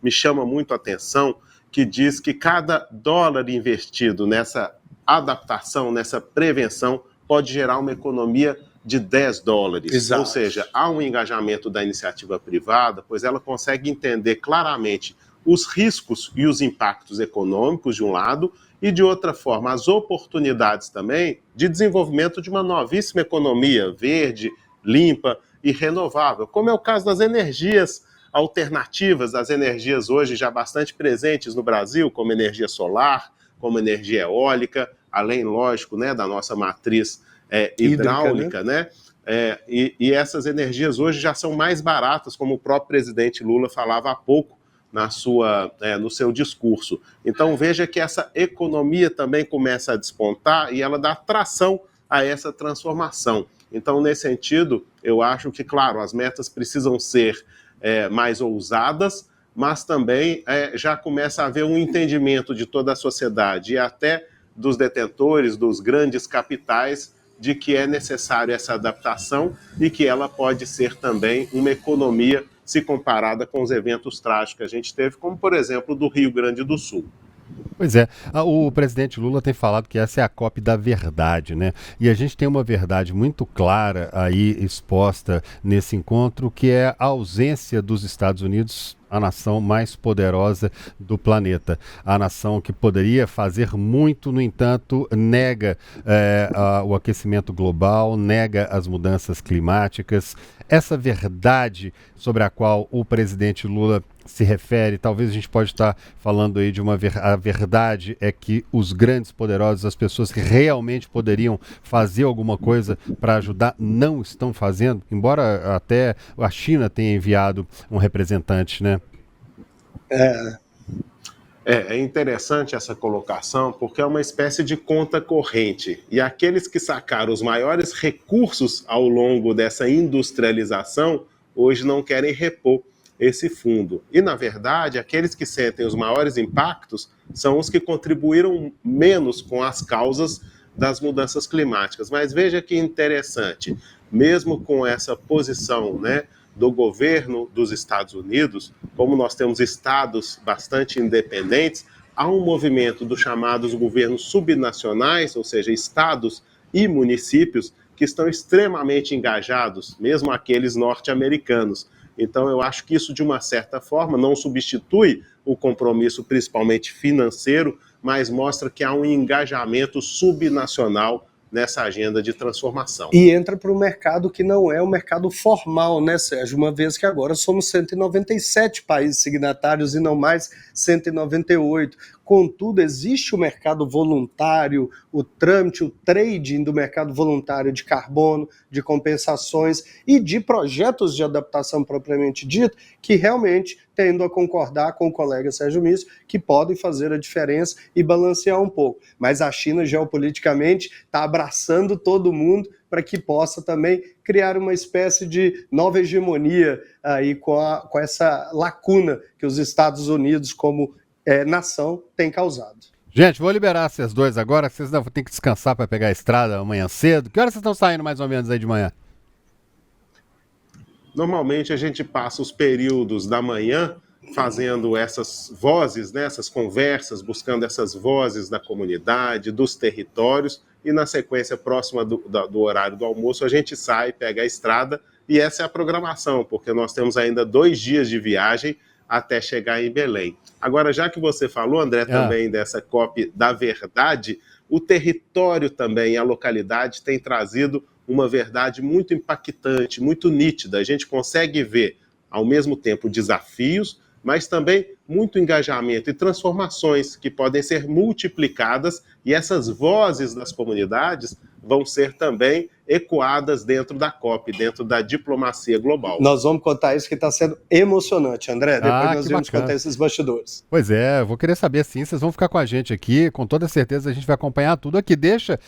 chama muito a atenção, que diz que cada dólar investido nessa adaptação, nessa prevenção, pode gerar uma economia de 10 dólares. Exato. Ou seja, há um engajamento da iniciativa privada, pois ela consegue entender claramente os riscos e os impactos econômicos, de um lado, e, de outra forma, as oportunidades também de desenvolvimento de uma novíssima economia verde, limpa e renovável, como é o caso das energias alternativas, das energias hoje já bastante presentes no Brasil, como energia solar, como energia eólica, além, lógico, né, da nossa matriz hidráulica, né? E essas energias hoje já são mais baratas, como o próprio presidente Lula falava há pouco, no seu discurso. Então veja que essa economia também começa a despontar e ela dá tração a essa transformação. Então, nesse sentido, eu acho que, claro, as metas precisam ser mais ousadas, mas também já começa a haver um entendimento de toda a sociedade e até dos detentores, dos grandes capitais, de que é necessário essa adaptação e que ela pode ser também uma economia se comparada com os eventos trágicos que a gente teve, como, por exemplo, do Rio Grande do Sul. Pois é, o presidente Lula tem falado que essa é a COP da verdade, né? E a gente tem uma verdade muito clara aí exposta nesse encontro, que é a ausência dos Estados Unidos, a nação mais poderosa do planeta. A nação que poderia fazer muito, no entanto, nega o aquecimento global, nega as mudanças climáticas. Essa verdade sobre a qual o presidente Lula se refere, talvez a gente pode estar falando aí de a verdade é que os grandes poderosos, as pessoas que realmente poderiam fazer alguma coisa para ajudar, não estão fazendo, embora até a China tenha enviado um representante, né? É interessante essa colocação, porque é uma espécie de conta corrente. E aqueles que sacaram os maiores recursos ao longo dessa industrialização, hoje não querem repor esse fundo. E, na verdade, aqueles que sentem os maiores impactos são os que contribuíram menos com as causas das mudanças climáticas. Mas veja que interessante, mesmo com essa posição, né, do governo dos Estados Unidos, como nós temos estados bastante independentes, há um movimento dos chamados governos subnacionais, ou seja, estados e municípios, que estão extremamente engajados, mesmo aqueles norte-americanos. Então, eu acho que isso, de uma certa forma, não substitui o compromisso, principalmente financeiro, mas mostra que há um engajamento subnacional nessa agenda de transformação. E entra para o mercado que não é um mercado formal, né, Sérgio? Uma vez que agora somos 197 países signatários e não mais 198. Contudo, existe o mercado voluntário, o trâmite, o trading do mercado voluntário de carbono, de compensações e de projetos de adaptação propriamente dito, que realmente tendo a concordar com o colega Sérgio Misso, que podem fazer a diferença e balancear um pouco. Mas a China, geopoliticamente, está abraçando todo mundo para que possa também criar uma espécie de nova hegemonia aí com essa lacuna que os Estados Unidos, como nação, tem causado. Gente, vou liberar vocês dois agora, vocês não têm que descansar para pegar a estrada amanhã cedo. Que horas vocês estão saindo mais ou menos aí de manhã? Normalmente a gente passa os períodos da manhã fazendo essas vozes, né, essas conversas, buscando essas vozes da comunidade, dos territórios, e na sequência próxima do horário do almoço a gente sai, pega a estrada, e essa é a programação, porque nós temos ainda 2 dias de viagem até chegar em Belém. Agora, já que você falou, André, também dessa COP da verdade, o território também, a localidade, tem trazido uma verdade muito impactante, muito nítida. A gente consegue ver, ao mesmo tempo, desafios, mas também muito engajamento e transformações que podem ser multiplicadas, e essas vozes das comunidades vão ser também ecoadas dentro da COP, dentro da diplomacia global. Nós vamos contar isso, que está sendo emocionante, André. Depois nós vamos contar esses bastidores. Pois é, vou querer saber sim, vocês vão ficar com a gente aqui, com toda certeza a gente vai acompanhar tudo aqui. Deixa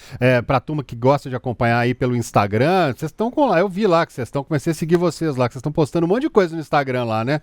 para a turma que gosta de acompanhar aí pelo Instagram, vocês estão com lá, eu vi lá que vocês estão, comecei a seguir vocês lá, que vocês estão postando um monte de coisa no Instagram lá, né?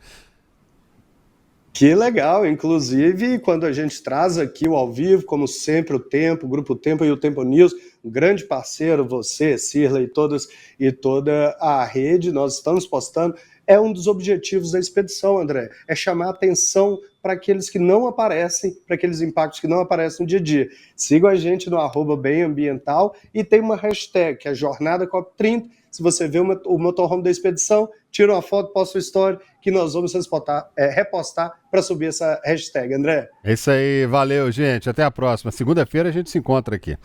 Que legal, inclusive quando a gente traz aqui o ao vivo, como sempre o Tempo, o Grupo Tempo e o Tempo News, um grande parceiro, você, Cirla e toda a rede, nós estamos postando, é um dos objetivos da expedição, André, é chamar atenção para aqueles que não aparecem, para aqueles impactos que não aparecem no dia a dia. Sigam a gente no @bemambiental e tem uma hashtag, que é Jornada COP30. Se você vê o motorhome da expedição, tira uma foto, posta uma story, que nós vamos repostar para subir essa hashtag, André. É isso aí, valeu, gente. Até a próxima. Segunda-feira a gente se encontra aqui.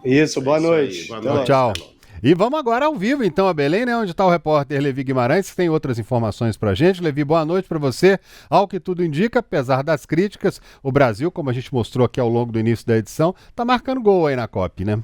Isso, boa noite. Boa noite. Tchau. E vamos agora ao vivo, então, a Belém, né? Onde está o repórter Levi Guimarães, que tem outras informações para a gente. Levi, boa noite para você. Ao que tudo indica, apesar das críticas, o Brasil, como a gente mostrou aqui ao longo do início da edição, está marcando gol aí na COP, né?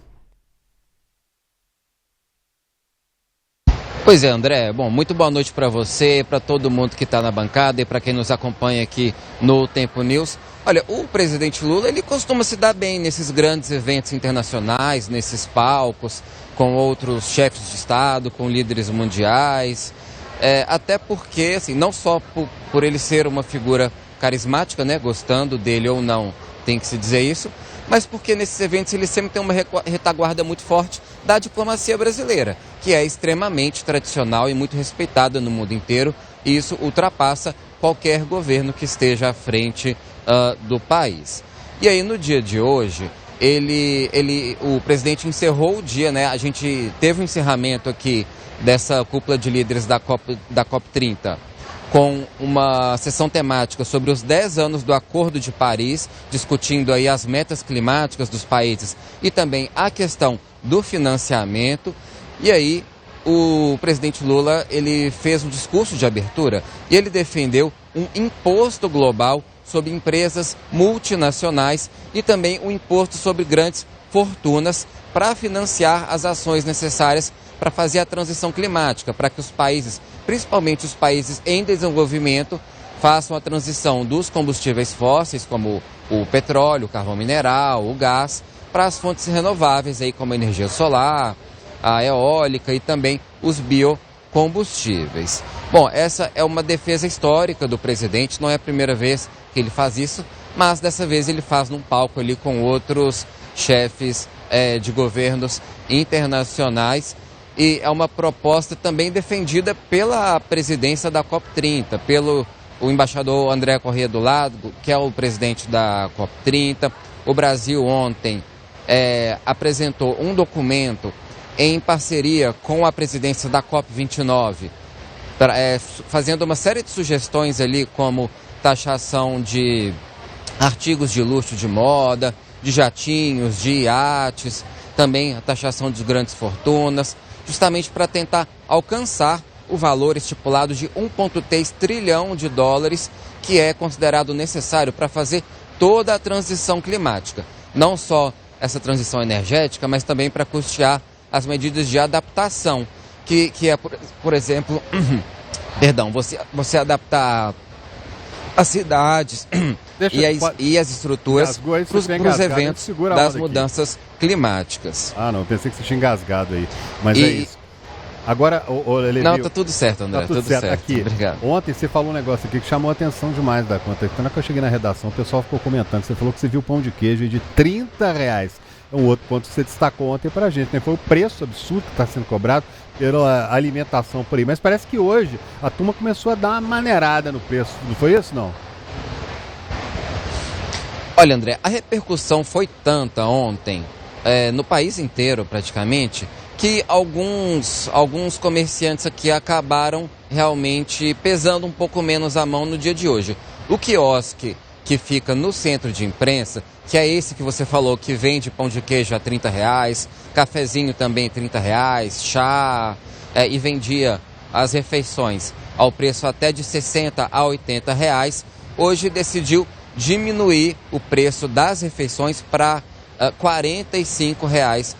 Pois é, André. Bom, muito boa noite para você, para todo mundo que está na bancada e para quem nos acompanha aqui no Tempo News. Olha, o presidente Lula, ele costuma se dar bem nesses grandes eventos internacionais, nesses palcos, com outros chefes de Estado, com líderes mundiais, até porque, assim, não só por ele ser uma figura carismática, né, gostando dele ou não, tem que se dizer isso, mas porque nesses eventos ele sempre tem uma retaguarda muito forte da diplomacia brasileira, que é extremamente tradicional e muito respeitada no mundo inteiro, e isso ultrapassa qualquer governo que esteja à frente do país. E aí, no dia de hoje, o presidente encerrou o dia, né? A gente teve um encerramento aqui dessa cúpula de líderes da COP30 com uma sessão temática sobre os 10 anos do Acordo de Paris, discutindo aí as metas climáticas dos países e também a questão do financiamento. E aí o presidente Lula, ele fez um discurso de abertura e ele defendeu um imposto global sobre empresas multinacionais e também um imposto sobre grandes fortunas para financiar as ações necessárias para fazer a transição climática, para que os países, principalmente os países em desenvolvimento, façam a transição dos combustíveis fósseis, como o petróleo, o carvão mineral, o gás, para as fontes renováveis, aí, como a energia solar, a eólica e também os biocombustíveis. Bom, essa é uma defesa histórica do presidente, não é a primeira vez que ele faz isso, mas dessa vez ele faz num palco ali com outros chefes de governos internacionais, e é uma proposta também defendida pela presidência da COP30, pelo o embaixador André Corrêa do Lago, que é o presidente da COP30. O Brasil ontem apresentou um documento em parceria com a presidência da COP29, fazendo uma série de sugestões ali, como taxação de artigos de luxo de moda, de jatinhos, de iates, também a taxação de grandes fortunas, justamente para tentar alcançar o valor estipulado de 1,3 trilhão de dólares, que é considerado necessário para fazer toda a transição climática. Não só essa transição energética, mas também para custear as medidas de adaptação, que é, por exemplo, você adaptar as cidades e as estruturas para os eventos das mudanças climáticas. Ah, não, eu pensei que você tinha engasgado aí, mas é isso. Agora, Levi, não, tá tudo certo, André, tá tudo certo. Aqui, obrigado. Ontem você falou um negócio aqui que chamou a atenção demais da conta. Quando eu cheguei na redação, o pessoal ficou comentando, você falou que você viu pão de queijo de R$30. É um outro ponto que você destacou ontem pra gente, né? Foi o preço absurdo que está sendo cobrado pela alimentação por aí. Mas parece que hoje a turma começou a dar uma maneirada no preço. Não foi isso, não? Olha, André, a repercussão foi tanta ontem, no país inteiro praticamente, que alguns comerciantes aqui acabaram realmente pesando um pouco menos a mão no dia de hoje. O quiosque que fica no centro de imprensa, que é esse que você falou, que vende pão de queijo a R$30, cafezinho também R$30, chá, e vendia as refeições ao preço até de R$60 a R$80, hoje decidiu diminuir o preço das refeições para R$45,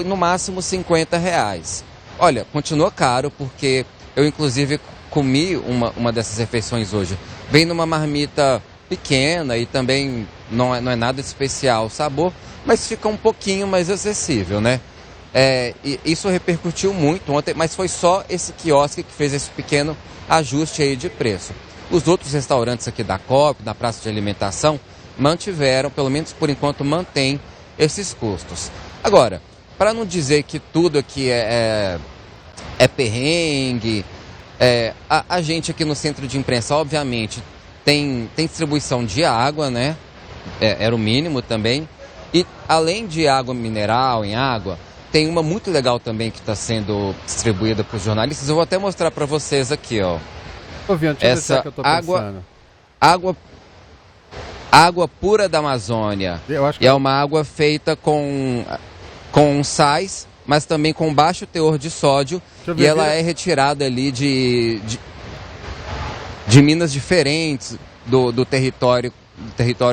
no máximo R$50. Olha, continua caro, porque eu inclusive comi uma dessas refeições hoje. Vem numa marmita pequena e também não é nada especial o sabor, mas fica um pouquinho mais acessível, né? E isso repercutiu muito ontem, mas foi só esse quiosque que fez esse pequeno ajuste aí de preço. Os outros restaurantes aqui da COP, na praça de alimentação, mantiveram, pelo menos por enquanto, mantém esses custos. Agora, para não dizer que tudo aqui é perrengue, a gente aqui no centro de imprensa, obviamente, tem distribuição de água, né? Era o mínimo também. E além de água mineral em água, tem uma muito legal também que está sendo distribuída para os jornalistas. Eu vou até mostrar para vocês aqui, ó. Tô vendo, essa que eu tô água pura da Amazônia. É uma água feita com sais, mas também com baixo teor de sódio. E ela é retirada ali de minas diferentes do território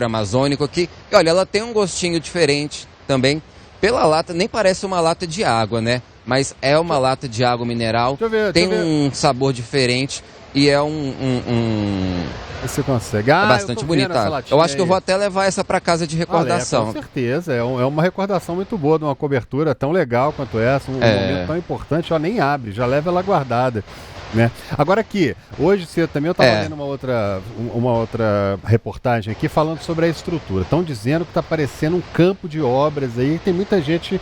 amazônico aqui. E olha, ela tem um gostinho diferente também. Pela lata, nem parece uma lata de água, né? Mas é uma lata de água mineral. Tem um sabor diferente e é Você consegue. É bastante bonita. Eu acho que eu vou até levar essa para casa de recordação. Com certeza, é uma recordação muito boa de uma cobertura tão legal quanto essa, um momento tão importante, ela nem abre, já leva ela guardada. Né? Agora aqui, hoje cedo também eu estava lendo uma outra reportagem aqui falando sobre a estrutura. Estão dizendo que está parecendo um campo de obras aí, tem muita gente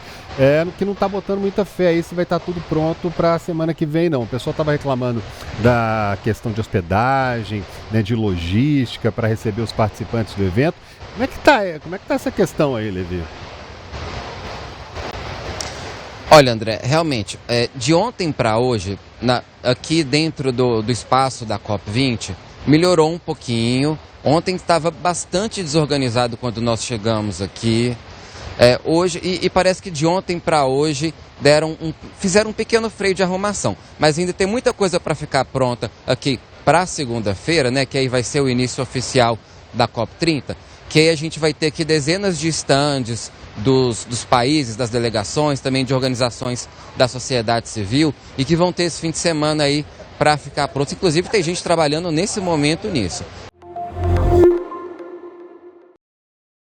que não está botando muita fé aí se vai estar tudo pronto para a semana que vem, não. O pessoal estava reclamando da questão de hospedagem, né, de logística para receber os participantes do evento. Como é que tá essa questão aí, Levi? Olha, André, realmente, de ontem para hoje, aqui dentro do espaço da COP20, melhorou um pouquinho. Ontem estava bastante desorganizado quando nós chegamos aqui. Hoje, e parece que de ontem para hoje fizeram um pequeno freio de arrumação. Mas ainda tem muita coisa para ficar pronta aqui para segunda-feira, né? Que aí vai ser o início oficial da COP30. Que aí a gente vai ter aqui dezenas de estandes dos países, das delegações, também de organizações da sociedade civil e que vão ter esse fim de semana aí para ficar pronto. Inclusive tem gente trabalhando nesse momento nisso.